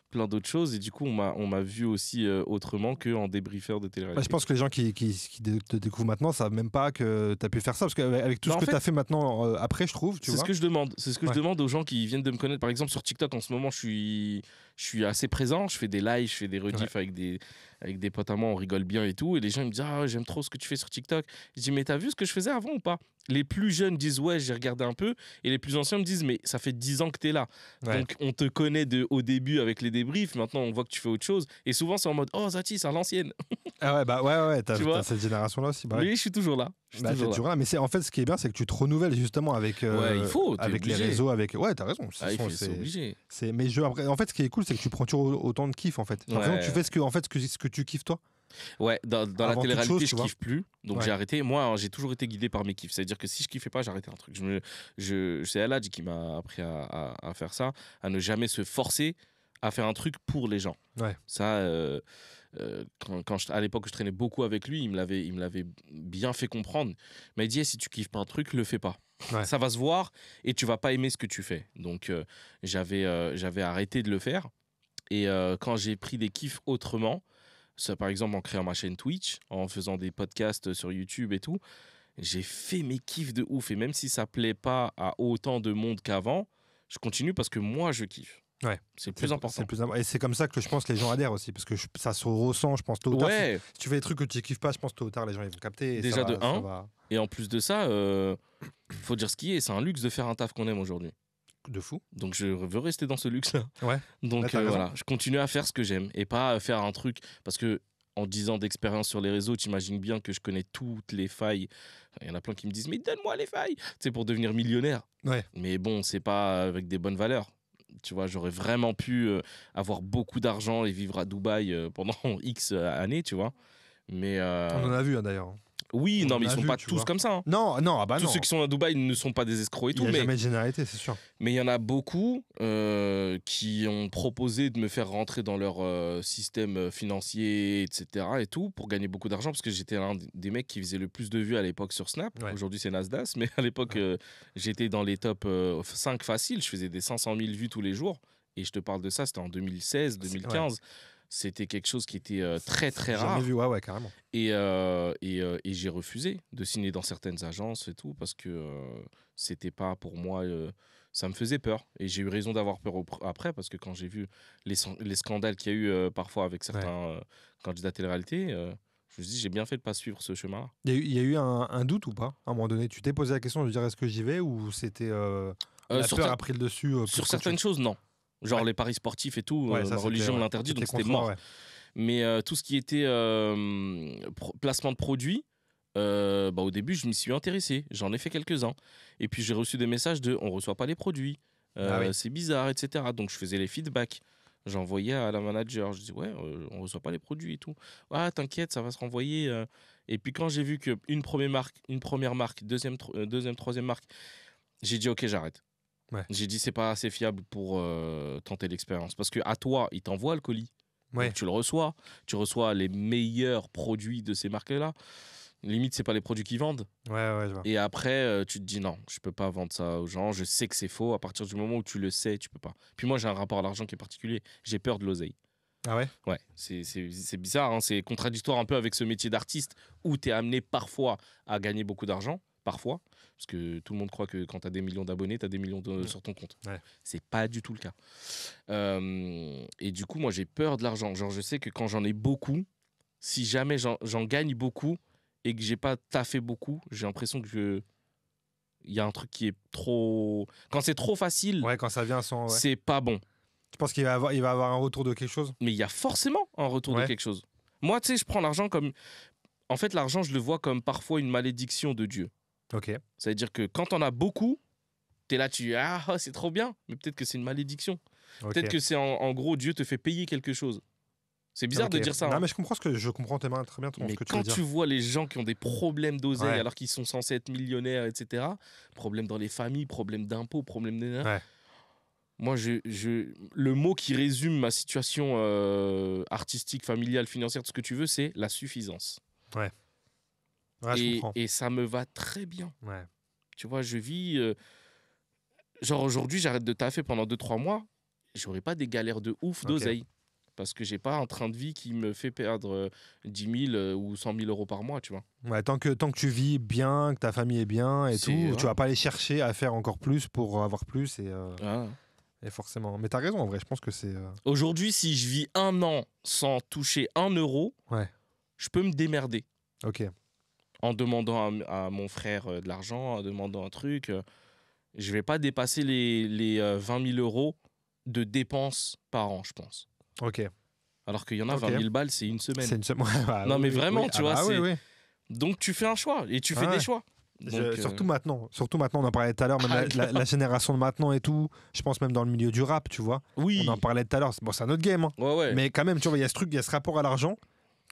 plein d'autres choses et du coup on m'a vu aussi autrement qu'en débriefeur de télé-réalité. Je pense que les gens qui te découvrent maintenant savent même pas que tu as pu faire ça parce qu'avec tout ce que tu as fait maintenant après je trouve, tu vois. C'est ce que je demande, je demande aux gens qui viennent de me connaître. Par exemple sur TikTok en ce moment je suis assez présent, je fais des lives, je fais des rediffs avec des potes à moi, on rigole bien et tout et les gens ils me disent ah j'aime trop ce que tu fais sur TikTok. Je dis mais t'as vu ce que je faisais avant ou pas? Les plus jeunes disent ouais j'ai regardé un peu et les plus anciens me disent mais ça fait 10 ans que t'es là donc on te connaît au début avec les débriefs, maintenant on voit que tu fais autre chose et souvent c'est en mode oh Zati c'est à l'ancienne. Ah ouais t'as cette génération là aussi. Oui je suis toujours là. Toujours là. Mais en fait ce qui est bien c'est que tu te renouvelles justement avec il faut, avec les réseaux t'as raison. C'est obligé. Mais en fait ce qui est cool c'est que tu prends toujours autant de kiff en fait. Tu fais ce que tu kiffes toi. Ouais, dans la télé-réalité, je kiffe plus. Donc j'ai arrêté. Moi, j'ai toujours été guidé par mes kiffs. C'est-à-dire que si je kiffais pas, j'arrêtais un truc. C'est Aladj qui m'a appris à faire ça, à ne jamais se forcer à faire un truc pour les gens. Ouais. Ça, à l'époque, je traînais beaucoup avec lui. Il me l'avait bien fait comprendre. Il m'a dit si tu kiffes pas un truc, le fais pas. Ouais. Ça va se voir et tu vas pas aimer ce que tu fais. Donc j'avais arrêté de le faire. Et quand j'ai pris des kiffs autrement, ça, par exemple en créant ma chaîne Twitch, en faisant des podcasts sur YouTube et tout, j'ai fait mes kiffs de ouf. Et même si ça plaît pas à autant de monde qu'avant, je continue parce que moi je kiffe. Ouais. C'est le plus important. Et c'est comme ça que je pense que les gens adhèrent aussi. Parce que ça se ressent, je pense, tôt ou tard. Si tu fais des trucs que tu kiffes pas, je pense tôt ou tard, les gens ils vont capter. Et déjà de 1. Et en plus de ça, faut dire ce qui est. C'est un luxe de faire un taf qu'on aime aujourd'hui. De fou. Donc je veux rester dans ce luxe-là. Ouais. Donc voilà, je continue à faire ce que j'aime et pas faire un truc parce que en 10 ans d'expérience sur les réseaux, t'imagines bien que je connais toutes les failles. Il y en a plein qui me disent, mais donne-moi les failles, tu sais, pour devenir millionnaire. Ouais. Mais bon, c'est pas avec des bonnes valeurs. Tu vois, j'aurais vraiment pu avoir beaucoup d'argent et vivre à Dubaï pendant X années, tu vois. Mais on en a vu d'ailleurs. Oui, non, mais ils sont pas tous comme ça. Hein. Non, tous ceux qui sont à Dubaï ne sont pas des escrocs et tout. Il n'y a jamais de généralité, c'est sûr. Mais il y en a beaucoup qui ont proposé de me faire rentrer dans leur système financier, etc. et tout, pour gagner beaucoup d'argent, parce que j'étais l'un des mecs qui faisait le plus de vues à l'époque sur Snap. Ouais. Aujourd'hui, c'est Nasdaq, mais à l'époque, j'étais dans les top 5 faciles. Je faisais des 500 000 vues tous les jours. Et je te parle de ça, c'était en 2016, 2015. Ouais. C'était quelque chose qui était très très rare. Jamais vu, ouais, carrément. Et j'ai refusé de signer dans certaines agences et tout parce que c'était pas pour moi. Ça me faisait peur. Et j'ai eu raison d'avoir peur après parce que quand j'ai vu les scandales qu'il y a eu parfois avec certains candidats télé-réalité, je me suis dit j'ai bien fait de pas suivre ce chemin-là. Il y a eu un doute ou pas à un moment donné? Tu t'es posé la question de dire est-ce que j'y vais ou c'était la peur a pris le dessus sur certaines choses, non. Genre les paris sportifs et tout, ma religion l'interdit, donc c'était mort. Ouais. Mais tout ce qui était placement de produits, au début, je m'y suis intéressé. J'en ai fait quelques-uns. Et puis, j'ai reçu des messages de « on ne reçoit pas les produits, c'est bizarre, etc. » Donc, je faisais les feedbacks. J'envoyais à la manager. Je disais « ouais, on ne reçoit pas les produits et tout. Ah, t'inquiète, ça va se renvoyer. » Et puis, quand j'ai vu qu'une première marque, deuxième, troisième marque, j'ai dit « ok, j'arrête. » Ouais. J'ai dit c'est pas assez fiable pour tenter l'expérience parce que à toi ils t'envoient le colis, donc tu reçois les meilleurs produits de ces marques-là. Limite c'est pas les produits qu'ils vendent. Je vois. Et après tu te dis non, je peux pas vendre ça aux gens, je sais que c'est faux. À partir du moment où tu le sais, tu peux pas. Puis moi j'ai un rapport à l'argent qui est particulier, j'ai peur de l'oseille. Ah ouais? Ouais, c'est bizarre, hein. C'est contradictoire un peu avec ce métier d'artiste où tu es amené parfois à gagner beaucoup d'argent, parfois. Parce que tout le monde croit que quand tu as des millions d'abonnés, tu as des millions sur ton compte. Ouais. C'est pas du tout le cas. Et du coup, moi, j'ai peur de l'argent. Genre, je sais que quand j'en ai beaucoup, si jamais j'en gagne beaucoup et que j'ai pas taffé beaucoup, j'ai l'impression que il y a un truc qui est trop... Quand c'est trop facile, quand ça vient sans... c'est pas bon. Tu penses qu'il va avoir un retour de quelque chose? Mais il y a forcément un retour de quelque chose. Moi, tu sais, je prends l'argent comme... En fait, l'argent, je le vois comme parfois une malédiction de Dieu. Ok. Ça veut dire que quand on a beaucoup, t'es là, tu dis c'est trop bien, mais peut-être que c'est une malédiction. Okay. Peut-être que c'est en gros Dieu te fait payer quelque chose. C'est bizarre de dire ça. Non, hein. Mais je comprends très bien ce que tu veux dire. Quand tu vois les gens qui ont des problèmes d'oseille alors qu'ils sont censés être millionnaires, etc., problèmes dans les familles, problèmes d'impôts, problèmes de... Moi, le mot qui résume ma situation artistique, familiale, financière, tout ce que tu veux, c'est la suffisance. Ouais. Et ça me va très bien. Ouais. Tu vois, je vis... genre aujourd'hui, j'arrête de taffer pendant 2-3 mois. J'aurai pas des galères de ouf d'oseille. Parce que j'ai pas un train de vie qui me fait perdre 10 000 ou 100 000 euros par mois, tu vois. Ouais, tant que tu vis bien, que ta famille est bien et tout, tu vas pas aller chercher à faire encore plus pour avoir plus. Et forcément. Mais tu as raison, en vrai, je pense que c'est... Aujourd'hui, si je vis 1 an sans toucher 1 euro, je peux me démerder. Ok. En demandant à mon frère de l'argent, en demandant un truc. Je vais pas dépasser les 20 000 euros de dépenses par an, je pense. Ok. Alors qu'il y en a 20 000 balles, c'est une semaine. C'est une semaine. Non, mais vraiment, tu vois. Oui. Donc, tu fais un choix et tu fais des choix. Donc, surtout maintenant, on en parlait tout à l'heure, même la génération de maintenant et tout, je pense même dans le milieu du rap, tu vois. Oui. On en parlait tout à l'heure, c'est un autre game. Hein. Ouais. Mais quand même, tu vois, il y a ce truc, il y a ce rapport à l'argent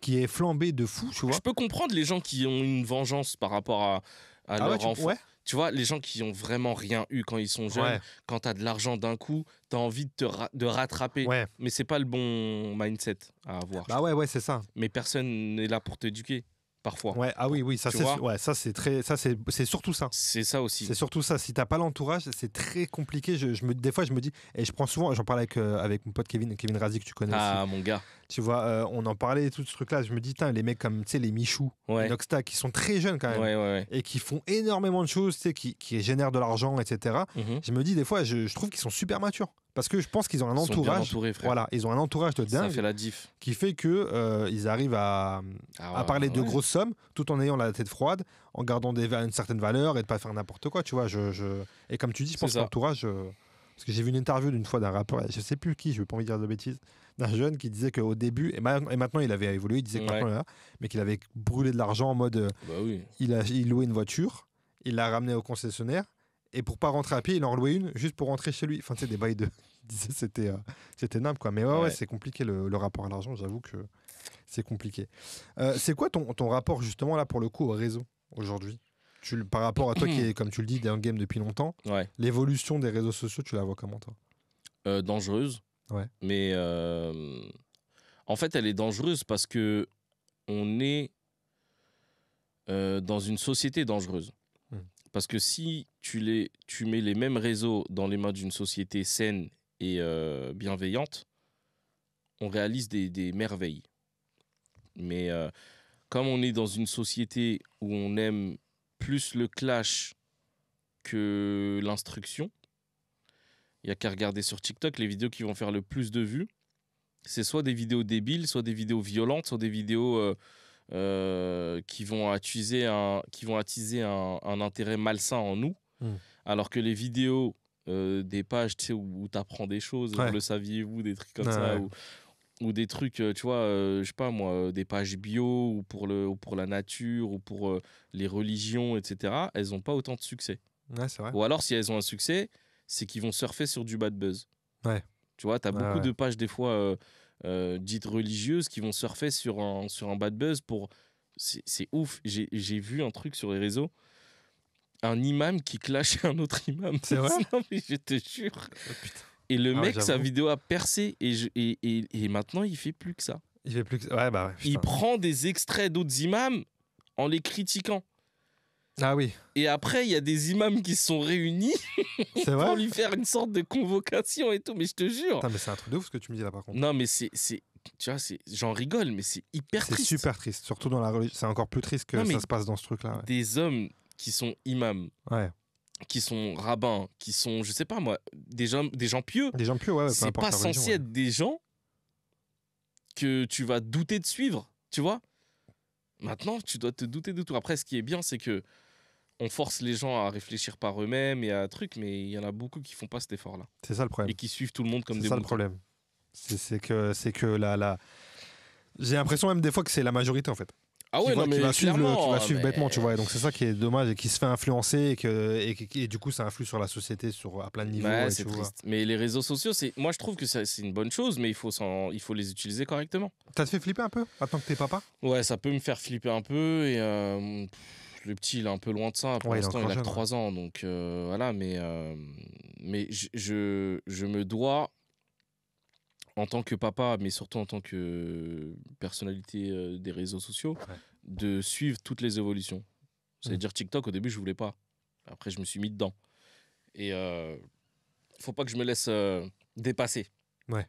qui est flambé de fou, tu vois. Je peux comprendre les gens qui ont une vengeance par rapport à leur enfant. Tu vois, les gens qui ont vraiment rien eu quand ils sont jeunes, quand tu as de l'argent d'un coup, tu as envie de rattraper. Mais c'est pas le bon mindset à avoir. Bah ouais, c'est ça. Mais personne n'est là pour t'éduquer. Parfois. Oui, ça c'est surtout ça. C'est ça aussi. C'est surtout ça. Si t'as pas l'entourage, c'est très compliqué. Des fois, je me dis, et je prends souvent, j'en parlais avec mon pote Kevin Razi que tu connais. Ah, aussi. Mon gars. Tu vois, on en parlait tout ce truc-là. Je me dis, les mecs comme les Michou, les Noxta, qui sont très jeunes quand même, et qui font énormément de choses, qui génèrent de l'argent, etc. Je me dis des fois, je trouve qu'ils sont super matures. Parce que je pense qu'ils ont un entourage. Ils ont un entourage de dingue. Ça fait la diff. Qui fait que ils arrivent à parler de grosses sommes tout en ayant la tête froide, en gardant une certaine valeur et de pas faire n'importe quoi. Tu vois, et comme tu dis, je pense que l'entourage. Parce que j'ai vu une interview d'une fois d'un rappeur, je sais plus qui, je veux pas envie de dire de bêtises. d'un jeune qui disait qu'au début, et maintenant il avait évolué, il disait que maintenant, mais qu'il avait brûlé de l'argent en mode il louait une voiture, il l'a ramenée au concessionnaire, et pour pas rentrer à pied, il en louait une juste pour rentrer chez lui. Enfin, tu sais, des bails de. Il disait c'était nimble, quoi. Mais ouais, c'est compliqué le rapport à l'argent, j'avoue que c'est compliqué. C'est quoi ton rapport, justement, là, pour le coup, au réseau aujourd'hui? Par rapport à toi qui est, comme tu le dis, dans le game depuis longtemps, l'évolution des réseaux sociaux, tu la vois comment, toi? Dangereuse. Ouais. Mais en fait, elle est dangereuse parce que on est dans une société dangereuse. Parce que si tu mets les mêmes réseaux dans les mains d'une société saine et bienveillante, on réalise des merveilles. Mais comme on est dans une société où on aime plus le clash que l'instruction, il n'y a qu'à regarder sur TikTok, les vidéos qui vont faire le plus de vues, c'est soit des vidéos débiles, soit des vidéos violentes, soit des vidéos qui vont attiser un intérêt malsain en nous. Alors que les vidéos des pages où tu apprends des choses, le saviez-vous, des trucs comme ça, ou des trucs, tu vois, je sais pas moi, des pages bio ou pour la nature ou pour les religions, etc., elles n'ont pas autant de succès. Ouais, c'est vrai. Ou alors, si elles ont un succès, c'est qu'ils vont surfer sur du bad buzz. Ouais. Tu vois, tu as beaucoup de pages, des fois, dites religieuses qui vont surfer sur un bad buzz pour... C'est ouf. J'ai vu un truc sur les réseaux, un imam qui clashait un autre imam. C'est vrai? Non, mais je te jure. Oh, putain. Et le mec, sa vidéo a percé et maintenant, il fait plus que ça. Il fait plus que ça. Ouais, bah ouais. Il prend des extraits d'autres imams en les critiquant. Ah oui. Et après, il y a des imams qui se sont réunis pour lui faire une sorte de convocation et tout. Mais je te jure. Putain, mais c'est un truc de ouf ce que tu me dis là, par contre. Non, mais tu vois, j'en rigole, mais c'est hyper triste. C'est super triste. Surtout dans la religion. C'est encore plus triste que ça se passe dans ce truc-là. Ouais. Des hommes qui sont imams, qui sont rabbins, qui sont, je sais pas moi, des gens pieux. Des gens pieux, ouais. C'est pas censé être des gens que tu vas douter de suivre, tu vois. Maintenant, tu dois te douter de tout. Après, ce qui est bien, c'est que on force les gens à réfléchir par eux-mêmes et à trucs, mais il y en a beaucoup qui font pas cet effort-là. C'est ça le problème. Et qui suivent tout le monde comme des moutons. C'est ça le problème. C'est que la... J'ai l'impression même des fois que c'est la majorité en fait. Ah ouais, qui va suivre bêtement, tu vois. Et donc c'est ça qui est dommage et qui se fait influencer et du coup ça influe sur la société à plein de niveaux. Ouais, c'est triste. Mais les réseaux sociaux, moi je trouve que c'est une bonne chose, mais il faut les utiliser correctement. Ça te fait flipper un peu maintenant que t'es papa? Ouais, ça peut me faire flipper un peu et le petit il est un peu loin de ça. Pour l'instant il a que 3 ans, donc voilà. Mais je me dois, en tant que papa, mais surtout en tant que personnalité des réseaux sociaux, de suivre toutes les évolutions. C'est-à-dire TikTok, au début, je voulais pas. Après, je me suis mis dedans. Et faut pas que je me laisse dépasser. Ouais.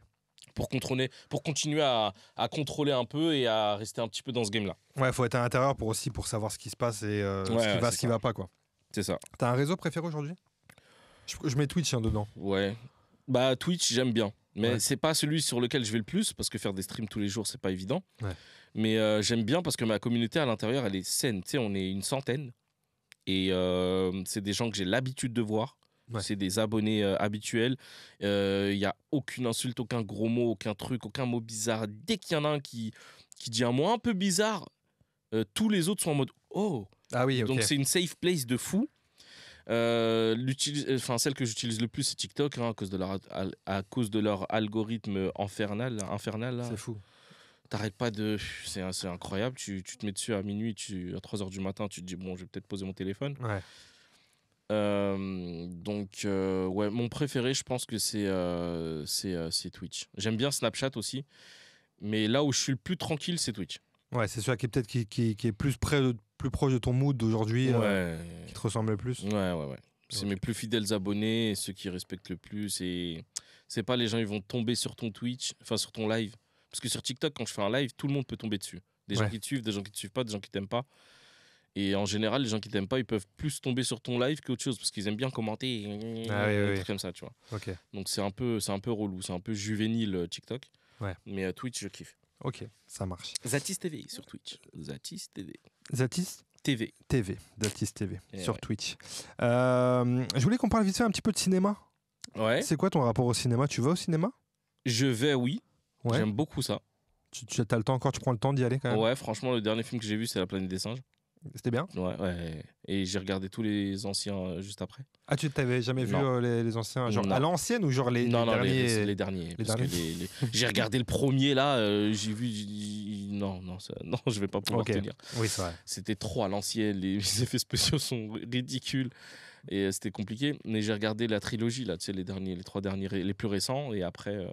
Pour continuer à contrôler un peu et à rester un petit peu dans ce game-là. Ouais, faut être à l'intérieur pour savoir ce qui se passe et ce qui va pas, quoi. C'est ça. T'as un réseau préféré aujourd'hui? Je mets Twitch dedans. Ouais. Bah, Twitch, j'aime bien. Mais c'est pas celui sur lequel je vais le plus, parce que faire des streams tous les jours, c'est pas évident. Ouais. Mais j'aime bien parce que ma communauté à l'intérieur, elle est saine. Tu sais, on est une centaine. Et c'est des gens que j'ai l'habitude de voir. Ouais. C'est des abonnés habituels. Il n'y a aucune insulte, aucun gros mot, aucun truc, aucun mot bizarre. Dès qu'il y en a un qui dit un mot un peu bizarre, tous les autres sont en mode « Oh !» Ah oui, okay. Donc c'est une safe place de fou. Celle que j'utilise le plus, c'est TikTok, à cause de leur algorithme infernal là. C'est fou. T'arrêtes pas de... C'est incroyable. Tu te mets dessus à minuit, à 3h du matin, tu te dis, bon, je vais peut-être poser mon téléphone. Ouais. Mon préféré, je pense que c'est Twitch. J'aime bien Snapchat aussi, mais là où je suis le plus tranquille, c'est Twitch. Ouais, c'est celui qui est peut-être qui est plus proche de ton mood d'aujourd'hui, qui te ressemble le plus. Ouais. C'est mes plus fidèles abonnés, ceux qui respectent le plus. Et c'est pas les gens, ils vont tomber sur ton Twitch, enfin sur ton live. Parce que sur TikTok, quand je fais un live, tout le monde peut tomber dessus. Des gens qui te suivent, des gens qui te suivent pas, des gens qui t'aiment pas. Et en général, les gens qui t'aiment pas, ils peuvent plus tomber sur ton live qu'autre chose parce qu'ils aiment bien commenter, des trucs comme ça, tu vois. Okay. Donc c'est un peu relou, c'est un peu juvénile TikTok. Ouais. Mais Twitch, je kiffe. Ok, ça marche. Zatis TV sur Twitch. Zatis TV. Zatis TV. Zatis TV sur Twitch. Je voulais qu'on parle vite fait un petit peu de cinéma. Ouais. C'est quoi ton rapport au cinéma? Tu vas au cinéma? Je vais, oui. Ouais. J'aime beaucoup ça. Tu as le temps encore, tu prends le temps d'y aller quand même? Ouais, franchement, le dernier film que j'ai vu, c'est La Planète des Singes. C'était bien? Ouais. Et j'ai regardé tous les anciens juste après. Ah, tu t'avais jamais vu les anciens, genre à l'ancienne ou genre les derniers? Les derniers. J'ai regardé le premier là, j'ai vu. Non, je vais pas pouvoir tenir. Oui, c'est vrai. C'était trop à l'ancienne, les effets spéciaux sont ridicules et c'était compliqué. Mais j'ai regardé la trilogie là, tu sais, les 3 derniers, les plus récents, et après.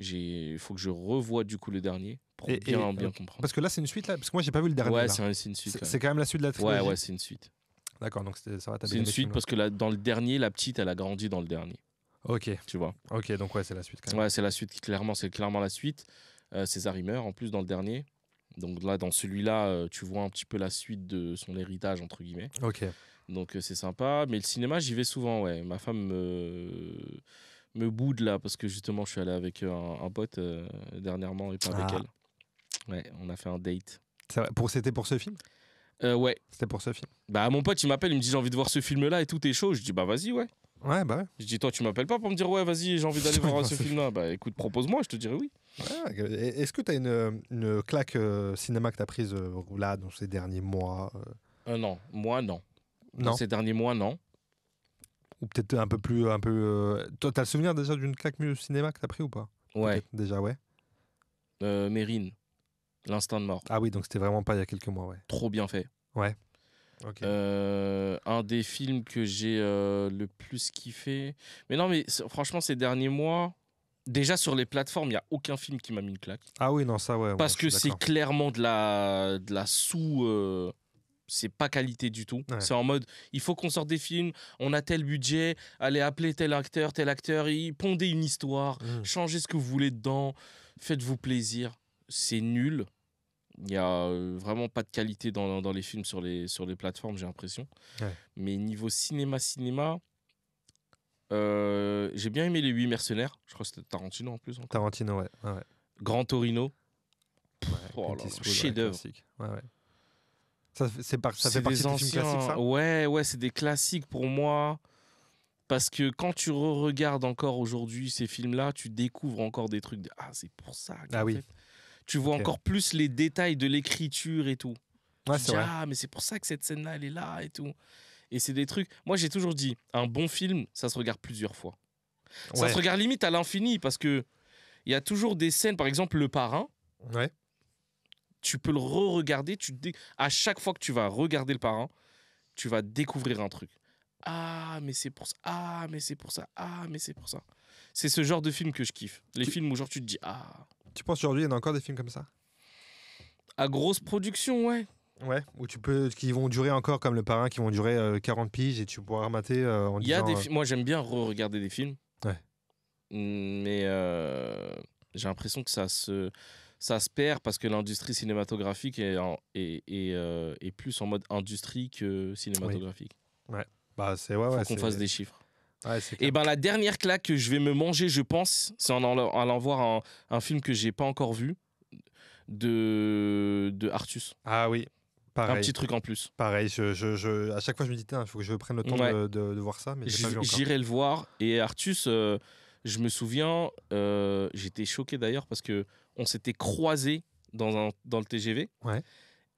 Il faut que je revoie du coup le dernier pour bien comprendre. Parce que là, c'est une suite là. Parce que moi, j'ai pas vu le dernier. Ouais, c'est une suite. C'est quand même la suite de la trilogie. Ouais, c'est une suite. D'accord, donc ça va. C'est une suite parce que dans le dernier, la petite, elle a grandi dans le dernier. Ok. Tu vois. Ok, donc ouais, c'est la suite quand même. Ouais, c'est la suite. C'est clairement la suite. César il meurt en plus dans le dernier. Donc là, dans celui-là, tu vois un petit peu la suite de son héritage entre guillemets. Ok. Donc c'est sympa. Mais le cinéma, j'y vais souvent. Ouais, ma femme me boude là parce que justement je suis allé avec un pote dernièrement et pas avec elle. Ouais, on a fait un date. C'était pour ce film? Ouais. C'était pour ce film. Bah mon pote il m'appelle, il me dit j'ai envie de voir ce film là et tout, t'es chaud? Je dis bah vas-y, ouais. Ouais, bah ouais. Je dis toi tu m'appelles pas pour me dire ouais vas-y j'ai envie d'aller voir ce film là? Bah écoute, propose-moi, je te dirai oui. Ouais, est-ce que t'as une claque cinéma que t'as prise là dans ces derniers mois? Non, moi non. Non. Dans ces derniers mois non. Ou peut-être un peu plus. Toi, t'as le souvenir déjà d'une claque cinéma que t'as pris ou pas? Ouais. Peut-être déjà, ouais. Mérine, L'Instinct de mort. Ah oui, donc c'était vraiment pas il y a quelques mois, ouais. Trop bien fait. Ouais. Ok. Un des films que j'ai le plus kiffé. Mais non, mais franchement, ces derniers mois, déjà sur les plateformes, il n'y a aucun film qui m'a mis une claque. Ah oui, non, ça, ouais. Parce que c'est clairement de la sous. C'est pas qualité du tout. Ouais. C'est en mode, il faut qu'on sorte des films, on a tel budget, allez appeler tel acteur, pondez une histoire, changez ce que vous voulez dedans, faites-vous plaisir. C'est nul. Il n'y a vraiment pas de qualité dans les films sur les plateformes, j'ai l'impression. Ouais. Mais niveau cinéma, j'ai bien aimé Les 8 mercenaires. Je crois que c'était Tarantino en plus. Encore. Tarantino, ouais. Grand Torino. Ouais, chef-d'œuvre. Ouais. Ça fait partie des films classiques, ça? Ouais, c'est des classiques pour moi. Parce que quand tu regardes encore aujourd'hui ces films-là, tu découvres encore des trucs. Ah, c'est pour ça. Oui. Tu vois encore plus les détails de l'écriture et tout. Ouais, c'est vrai. Ah, mais c'est pour ça que cette scène-là, elle est là et tout. Et c'est des trucs. Moi, j'ai toujours dit, un bon film, ça se regarde plusieurs fois. Ouais. Ça se regarde limite à l'infini parce que il y a toujours des scènes, par exemple, Le Parrain. Ouais. Tu peux le re-regarder. À chaque fois que tu vas regarder Le Parrain, tu vas découvrir un truc. Ah, mais c'est pour ça. Ah, mais c'est pour ça. Ah, mais c'est pour ça. C'est ce genre de film que je kiffe. Les films où genre tu te dis ah. Tu penses aujourd'hui il y en a encore des films comme ça? À grosse production, ouais. Ouais, où qui vont durer encore comme Le Parrain, qui vont durer 40 piges et tu pourras remater en disant... Moi j'aime bien re-regarder des films. Ouais. Mais j'ai l'impression que ça se perd parce que l'industrie cinématographique est plus en mode industrie que cinématographique. Oui. Ouais. Bah c'est Faut qu'on fasse des chiffres. Ouais, et ben la dernière claque que je vais me manger, je pense, c'est en allant voir un film que j'ai pas encore vu de Artus. Ah oui. Pareil. Un petit truc en plus. Pareil, à chaque fois je me dis il faut que je prenne le temps de voir ça, mais j'ai pas vu encore. J'irai le voir. Et Artus, je me souviens, j'étais choqué d'ailleurs parce que on s'était croisés dans le TGV. Ouais.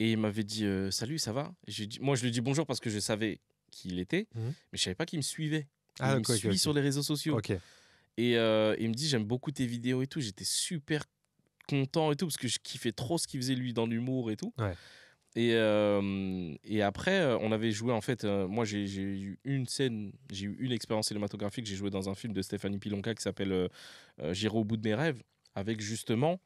Et il m'avait dit salut, ça va? Moi je lui dis bonjour parce que je savais qui il était, mais je savais pas qu'il me suivait. Il me suit sur les réseaux sociaux. Okay. Et il me dit j'aime beaucoup tes vidéos et tout. J'étais super content et tout parce que je kiffais trop ce qu'il faisait lui dans l'humour et tout. Ouais. Et après on avait joué en fait. Moi j'ai eu une expérience cinématographique. J'ai joué dans un film de Stéphanie Pilonka qui s'appelle J'irai au bout de mes rêves avec justement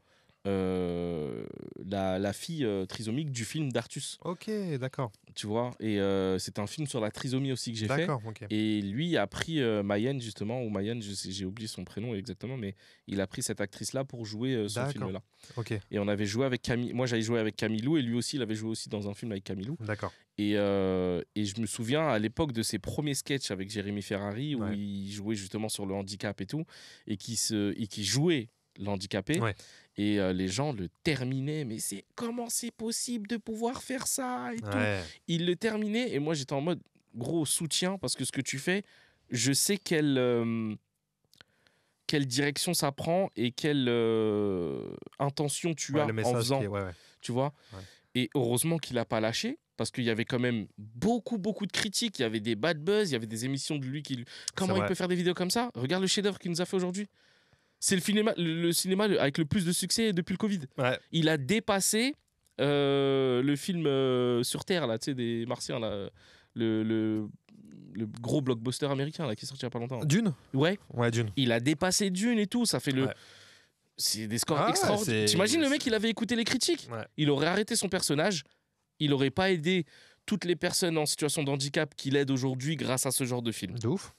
la fille trisomique du film d'Artus. Ok, d'accord. Tu vois, et c'est un film sur la trisomie aussi que j'ai fait. D'accord, ok. Et lui a pris Mayenne justement, ou Mayenne, j'ai oublié son prénom exactement, mais il a pris cette actrice-là pour jouer ce film-là. Ok. Et on avait joué avec Camille. Moi, j'avais joué avec Camilou et lui aussi, il avait joué aussi dans un film avec Camilou. D'accord. Et je me souviens à l'époque de ses premiers sketchs avec Jérémy Ferrari où il jouait justement sur le handicap et tout, et qui jouait l'handicapé. Ouais. Et les gens le terminaient, mais comment c'est possible de pouvoir faire ça et tout. Il le terminait et moi j'étais en mode gros soutien parce que ce que tu fais, je sais quelle quelle direction ça prend et quelle intention tu as en faisant. Tu vois. Et heureusement qu'il n'a pas lâché, parce qu'il y avait quand même beaucoup de critiques. Il y avait des bad buzz, il y avait des émissions de lui qui... Comment il peut faire des vidéos comme ça? Regarde le chef-d'œuvre qu'il nous a fait aujourd'hui. C'est le cinéma avec le plus de succès depuis le Covid. Il a dépassé le film sur Terre, là, des Martiens, là, le gros blockbuster américain là, qui est sorti il n'y a pas longtemps. Dune? Ouais, Dune. Il a dépassé Dune et tout. Ça fait c'est des scores extraordinaires. T'imagines le mec, il avait écouté les critiques. Il aurait arrêté son personnage. Il n'aurait pas aidé toutes les personnes en situation de handicap qu'il aide aujourd'hui grâce à ce genre de film. De ouf.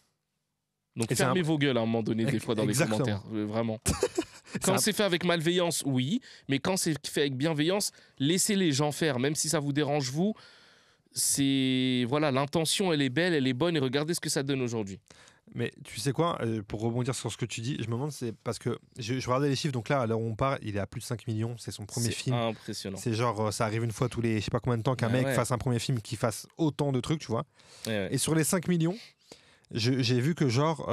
Donc fermez vos gueules à un moment donné, des fois, dans les commentaires. Vraiment. Quand c'est fait avec malveillance, oui. Mais quand c'est fait avec bienveillance, laissez les gens faire. Même si ça vous dérange, vous. Voilà, l'intention, elle est belle, elle est bonne. Et regardez ce que ça donne aujourd'hui. Mais tu sais quoi, pour rebondir sur ce que tu dis, je me demande, c'est parce que je regardais les chiffres, donc là, à l'heure où on part, il est à plus de 5 millions, c'est son premier film. C'est impressionnant. C'est genre, ça arrive une fois tous les, je sais pas combien de temps qu'un mec fasse un premier film qui fasse autant de trucs, tu vois. Et sur les 5 millions, j'ai vu que genre,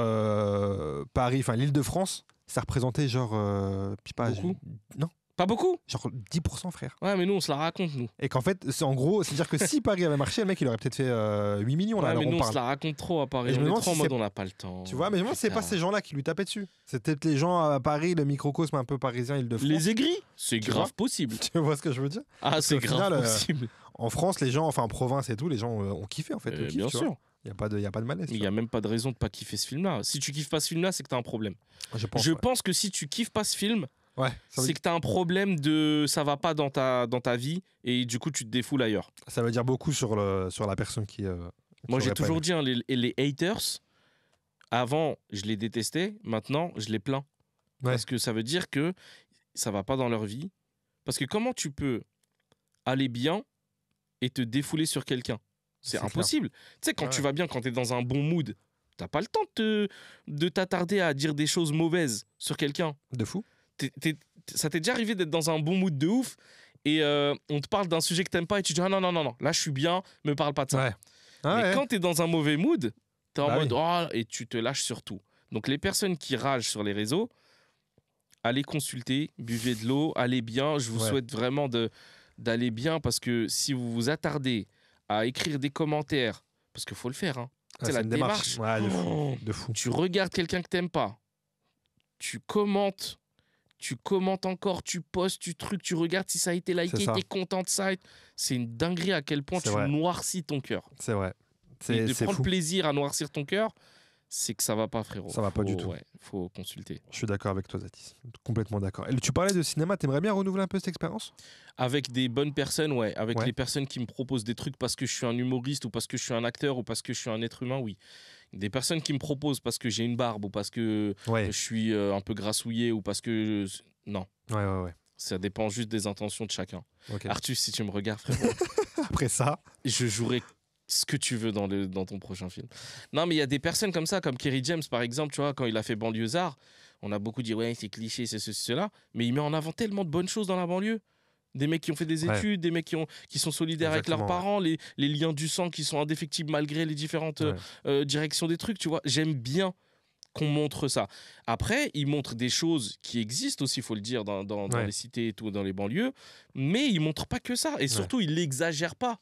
Paris, enfin l'Île-de-France, ça représentait genre, je sais pas, beaucoup. Non. Pas beaucoup. Genre 10%, frère. Ouais, mais nous, on se la raconte, nous. Et qu'en fait, c'est en gros, c'est-à-dire que si Paris avait marché, le mec, il aurait peut-être fait 8 millions. Là, mais nous, on se la raconte trop à Paris. On est trop en mode, on n'a pas le temps. Tu vois, mais moi, c'est pas ces gens-là qui lui tapaient dessus. C'est peut-être les gens à Paris, le microcosme un peu parisien, Île-de-France. Les aigris. C'est grave possible. Tu vois ce que je veux dire? Ah, c'est grave possible. En France, les gens, enfin en province et tout, les gens ont kiffé, en fait. Bien sûr. Il n'y a pas de malaise. Il n'y a même pas de raison de pas kiffer ce film-là. Si tu kiffes pas ce film-là, c'est que tu as un problème. Je pense que si tu kiffes pas ce film, c'est que tu as un problème de ça va pas dans ta vie et du coup tu te défoules ailleurs. Ça veut dire beaucoup sur la personne qui moi j'ai toujours dit, les haters, avant je les détestais, maintenant je les plains. Parce que ça veut dire que ça va pas dans leur vie. Parce que comment tu peux aller bien et te défouler sur quelqu'un? C'est impossible. Tu sais, quand tu vas bien, quand tu es dans un bon mood, t'as pas le temps de t'attarder à dire des choses mauvaises sur quelqu'un. De fou. Ça t'est déjà arrivé d'être dans un bon mood de ouf et on te parle d'un sujet que t'aimes pas et tu dis ah non, là je suis bien, me parle pas de ça. Mais quand t'es dans un mauvais mood, t'es en mode et tu te lâches sur tout. Donc les personnes qui ragent sur les réseaux, allez consulter, buvez de l'eau, allez bien. Je vous souhaite vraiment d'aller bien parce que si vous vous attardez à écrire des commentaires, parce qu'il faut le faire, hein. C'est la démarche. De fou. Tu regardes quelqu'un que t'aimes pas, tu commentes encore, tu postes, tu regardes si ça a été liké, t'es content de ça. C'est une dinguerie à quel point tu noircis ton cœur. C'est vrai. Et de prendre plaisir à noircir ton cœur, c'est que ça va pas, frérot. Ça va pas du tout. Faut consulter. Je suis d'accord avec toi, Zatis. Complètement d'accord. Et tu parlais de cinéma, t'aimerais bien renouveler un peu cette expérience? Avec des bonnes personnes, avec les personnes qui me proposent des trucs parce que je suis un humoriste ou parce que je suis un acteur ou parce que je suis un être humain, oui. Des personnes qui me proposent parce que j'ai une barbe ou parce que je suis un peu grassouillé ou parce que... Non. Ça dépend juste des intentions de chacun. Arthus, si tu me regardes, frérot. Après ça, je jouerai ce que tu veux dans ton prochain film. Non, mais il y a des personnes comme ça, comme Kerry James, par exemple, tu vois, quand il a fait Banlieusard, on a beaucoup dit, c'est cliché, c'est ceci, cela, mais il met en avant tellement de bonnes choses dans la banlieue. Des mecs qui ont fait des études, des mecs qui sont solidaires avec leurs parents, les liens du sang qui sont indéfectibles malgré les différentes directions des trucs, tu vois. J'aime bien qu'on montre ça. Après, il montre des choses qui existent aussi, il faut le dire, dans les cités et tout, dans les banlieues, mais il montre pas que ça. Et surtout, il l'exagère pas.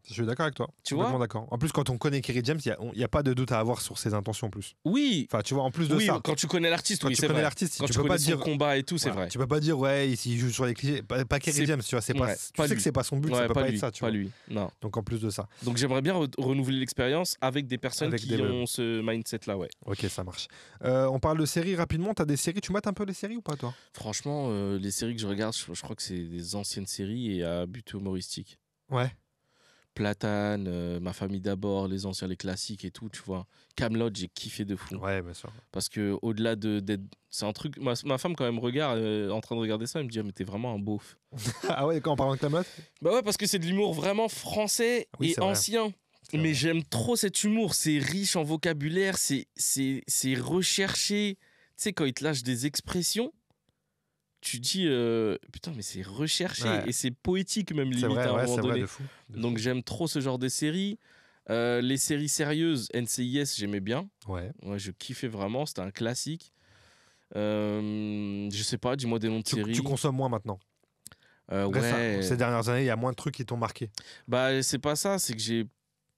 Je suis d'accord avec toi. Tu vois, d'accord. En plus, quand on connaît Kerry James, il n'y a pas de doute à avoir sur ses intentions en plus. Oui. Enfin, tu vois, en plus de ça. Quand tu connais l'artiste, oui, c'est vrai. Quand tu peux pas dire combat et tout, c'est vrai. Tu peux pas dire, il joue sur les clichés. Pas Kerry James, tu vois. Tu sais que c'est pas son but, ça peut pas être ça. Pas lui, non. Donc, en plus de ça. Donc, j'aimerais bien renouveler l'expérience avec des personnes qui ont ce mindset-là, Ok, ça marche. On parle de séries rapidement. T'as des séries, tu mates un peu les séries ou pas, toi? Franchement, les séries que je regarde, je crois que c'est des anciennes séries et à but humoristique. Ouais. Platane, Ma famille d'abord, les anciens, les classiques et tout, tu vois. Kaamelott, j'ai kiffé de fou. Ouais, bien sûr. Parce que au-delà d'être, c'est un truc. Ma femme quand elle me regarde, en train de regarder ça, elle me dit mais t'es vraiment un beauf. Ah ouais, quand on parle de Kaamelott. Bah ouais, parce que c'est de l'humour vraiment français et ancien. Mais j'aime trop cet humour. C'est riche en vocabulaire, c'est recherché. Tu sais, quand il te lâche des expressions, tu dis putain, mais c'est recherché et c'est poétique même limite à un moment donné. De fou. Donc j'aime trop ce genre de séries. Les séries sérieuses, NCIS, j'aimais bien. Ouais, je kiffais vraiment, c'était un classique. Je sais pas, dis-moi des noms de séries. Tu consommes moins maintenant. Ouais. Ces dernières années, il y a moins de trucs qui t'ont marqué. Bah, c'est pas ça, c'est que j'ai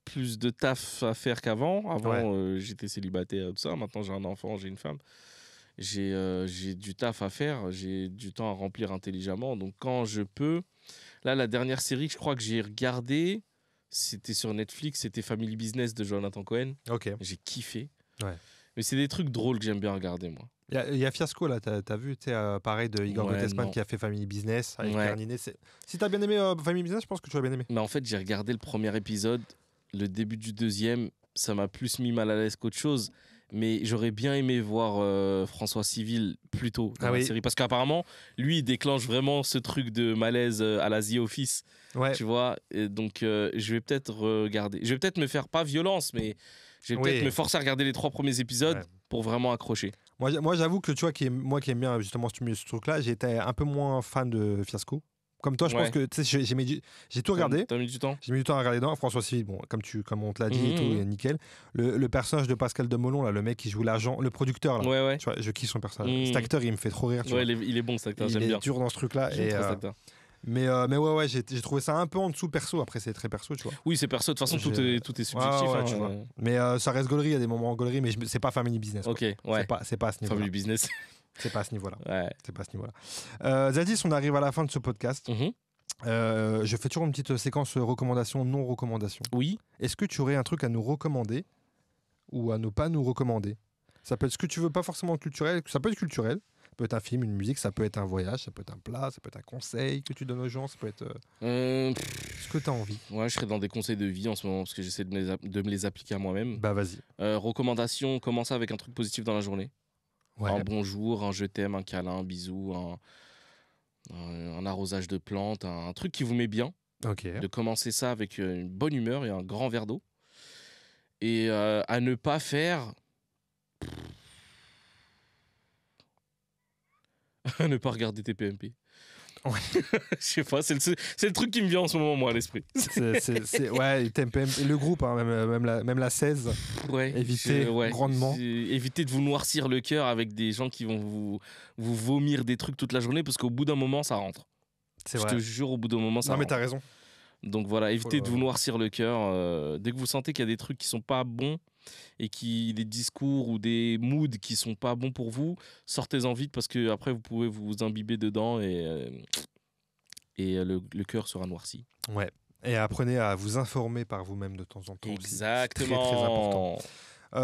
plus de taf à faire qu'avant. Avant, j'étais célibataire, tout ça. Maintenant, j'ai un enfant, j'ai une femme. J'ai du taf à faire, j'ai du temps à remplir intelligemment. Donc, quand je peux. Là, la dernière série que je crois que j'ai regardée, c'était sur Netflix, c'était Family Business de Jonathan Cohen. Ok. J'ai kiffé. Ouais. Mais c'est des trucs drôles que j'aime bien regarder, moi. Il y a Fiasco, là, t'as vu, pareil, de Igor Gottesman qui a fait Family Business avec Carninet. Si t'as bien aimé Family Business, je pense que tu as bien aimé. Mais en fait, j'ai regardé le premier épisode, le début du deuxième, ça m'a plus mis mal à l'aise qu'autre chose. Mais j'aurais bien aimé voir François Civil plus tôt dans la série. Parce qu'apparemment, lui, il déclenche vraiment ce truc de malaise à la The Office. Ouais. Tu vois, et donc je vais peut-être regarder. Je vais peut-être me faire, pas violence, mais je vais peut-être me forcer à regarder les 3 premiers épisodes pour vraiment accrocher. Moi, j'avoue que tu vois, moi qui aime bien justement ce truc-là, j'étais un peu moins fan de Fiasco. Comme toi, je pense que j'ai tout regardé. T'as mis du temps. J'ai mis du temps à regarder dedans. François Civil, bon, comme on te l'a dit, et tout, nickel. Le personnage de Pascal Demolon, là, le mec qui joue l'agent, le producteur, là, tu vois, je kiffe son personnage. Cet acteur, il me fait trop rire. Tu vois. Il est bon, cet acteur. J'aime bien. Il est dur dans ce truc-là. Mais ouais, j'ai trouvé ça un peu en dessous perso. Après, c'est très perso, tu vois. Oui, c'est perso. De toute façon, tout est subjectif. Tu vois. Mais ça reste gaulerie. Il y a des moments en gaulerie, mais c'est pas Family Business. Ok, ouais. C'est pas à ce niveau-là. Family Business. C'est pas à ce niveau-là. Ouais. C'est pas à ce niveau-là. Zadis, on arrive à la fin de ce podcast. Je fais toujours une petite séquence recommandation, non recommandation. Oui. Est-ce que tu aurais un truc à nous recommander ou à ne pas nous recommander? Ça peut être ce que tu veux, pas forcément culturel. Ça peut être culturel. Ça peut être un film, une musique, ça peut être un voyage, ça peut être un plat, ça peut être un conseil que tu donnes aux gens, ça peut être ce que tu as envie. Ouais, je serais dans des conseils de vie en ce moment parce que j'essaie de me les appliquer à moi-même. Bah vas-y. Recommandation, commencer avec un truc positif dans la journée. Ouais. Un bonjour, un je t'aime, un câlin, un bisou, un arrosage de plantes, un truc qui vous met bien. Okay. De commencer ça avec une bonne humeur et un grand verre d'eau. Et à ne pas faire... ne pas regarder TPMP. Ouais. Je sais pas, c'est le truc qui me vient en ce moment, moi, à l'esprit. Ouais, TPMP, le groupe, hein, même la 16. Ouais, évitez grandement. Évitez de vous noircir le cœur avec des gens qui vont vous vomir des trucs toute la journée parce qu'au bout d'un moment, ça rentre. Je te jure, au bout d'un moment, ça rentre. Non, mais t'as raison. Donc voilà, évitez de vous noircir le cœur. Dès que vous sentez qu'il y a des trucs qui sont pas bons et des discours ou des moods qui sont pas bons pour vous, sortez-en vite parce que après vous pouvez vous imbiber dedans et le cœur sera noirci. Ouais. Et apprenez à vous informer par vous-même de temps en temps. Exactement. C'est très, très important.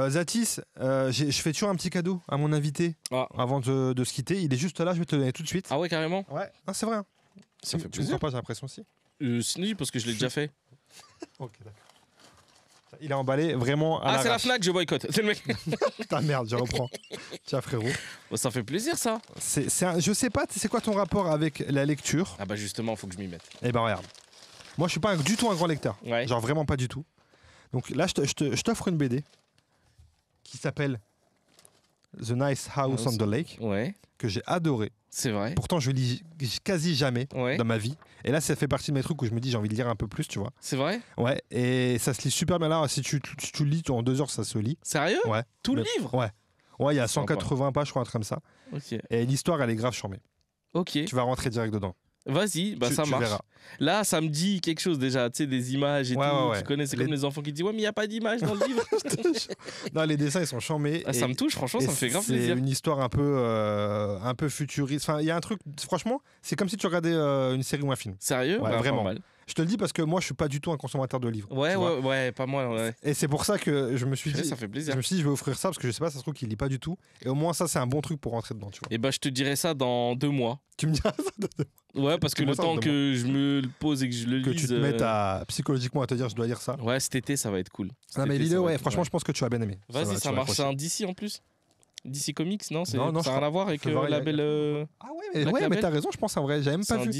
Zatis, je fais toujours un petit cadeau à mon invité avant de se quitter. Il est juste là, je vais te le donner tout de suite. Ah ouais, carrément. Ouais. Ah, c'est vrai. Hein. Ça fait plaisir. Tu me crois pas, j'ai l'impression aussi. Si, parce que je l'ai déjà fait. Ok, d'accord. Il est emballé vraiment à c'est la Fnac, je boycotte. C'est le mec. Ta merde, je reprends. Tiens, frérot. Bon, ça fait plaisir, ça. Je sais pas, c'est quoi ton rapport avec la lecture? Ah bah justement, faut que je m'y mette. Eh ben regarde. Moi, je suis pas du tout un grand lecteur. Ouais. Genre vraiment pas du tout. Donc là, je t'offre une BD qui s'appelle The Nice House on the Lake. Ouais. Que j'ai adoré. C'est vrai. Pourtant, je lis quasi jamais dans ma vie. Et là, ça fait partie de mes trucs où je me dis j'ai envie de lire un peu plus, tu vois. C'est vrai. Ouais. Et ça se lit super bien là. Si tu le lis en 2 heures, ça se lit. Sérieux? Ouais. Tout le livre? Ouais. Ouais, il y a 180 pages, je crois, un truc comme ça. Ok. Et l'histoire, elle est grave charmée. Ok. Tu vas rentrer direct dedans. Vas-y, bah ça marche. Verras. Là, ça me dit quelque chose déjà, tu sais, des images et tout. Tu connais, c'est comme les enfants qui disent ouais, mais il n'y a pas d'image dans le livre. Non, les dessins, ils sont charmés. Ça me touche, franchement, ça me fait grave plaisir. C'est une histoire un peu futuriste. Enfin, il y a un truc, franchement, c'est comme si tu regardais une série ou un film. Sérieux? Ouais, vraiment. Pas mal. Je te le dis parce que moi, je suis pas du tout un consommateur de livres. Ouais, pas moi. Ouais. Et c'est pour ça que je me suis dit. Ça fait plaisir. Je me suis dit, je vais offrir ça parce que je sais pas, ça se trouve qu'il lit pas du tout. Et au moins, ça, c'est un bon truc pour rentrer dedans, tu vois. Et bah, je te dirai ça dans 2 mois. Tu me diras ça dans 2 mois. Ouais, parce que le temps que je me le pose et que je le lise. Que tu te mettes psychologiquement à te dire, je dois lire ça. Ouais, cet été, ça va être cool. Non, mais lis-le, ouais, franchement, je pense que tu vas bien aimer. Vas-y, ça marche. C'est un DC en plus? DC Comics, non, ça n'a rien à voir avec la belle. Ah ouais, mais t'as raison, je pense en vrai. J'avais même pas vu.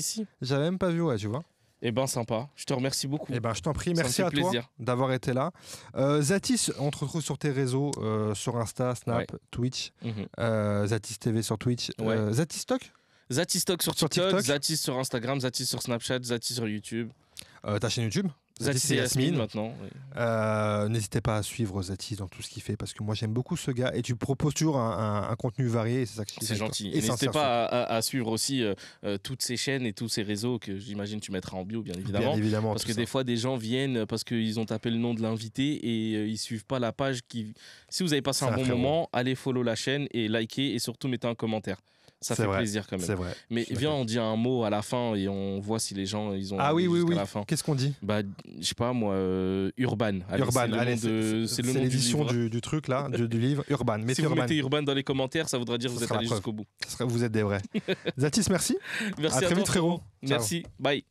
J'avais même pas vu, ouais, tu vois. Eh ben sympa, je te remercie beaucoup. Eh ben je t'en prie, merci à toi d'avoir été là. Zatis, on te retrouve sur tes réseaux, sur Insta, Snap, Twitch, Zatis TV sur Twitch, Zatistok sur TikTok, Zatis sur Instagram, Zatis sur Snapchat, Zatis sur YouTube. Ta chaîne YouTube Zatis et Yasmine maintenant. Oui. N'hésitez pas à suivre Zatis dans tout ce qu'il fait parce que moi j'aime beaucoup ce gars et tu proposes toujours un contenu varié et c'est ça que je C'est gentil. Et n'hésitez pas à suivre aussi toutes ces chaînes et tous ces réseaux que j'imagine tu mettras en bio bien évidemment. Bien évidemment parce que des fois des gens viennent parce qu'ils ont tapé le nom de l'invité et ils suivent pas la page qui. Si vous avez passé un bon moment, allez follow la chaîne et likez et surtout mettez un commentaire. Ça fait plaisir quand même. C'est vrai. Mais viens, on dit un mot à la fin et on voit si les gens ils ont. Ah oui. La fin. Qu'est-ce qu'on dit? Bah, je sais pas moi, Urban. Urban. C'est l'édition du truc là, du livre. Urban. Si vous mettez Urban dans les commentaires, ça voudra dire que vous êtes allé jusqu'au bout. Vous êtes des vrais. Zatis, merci. Merci à très vite, frérot. Merci. Bye.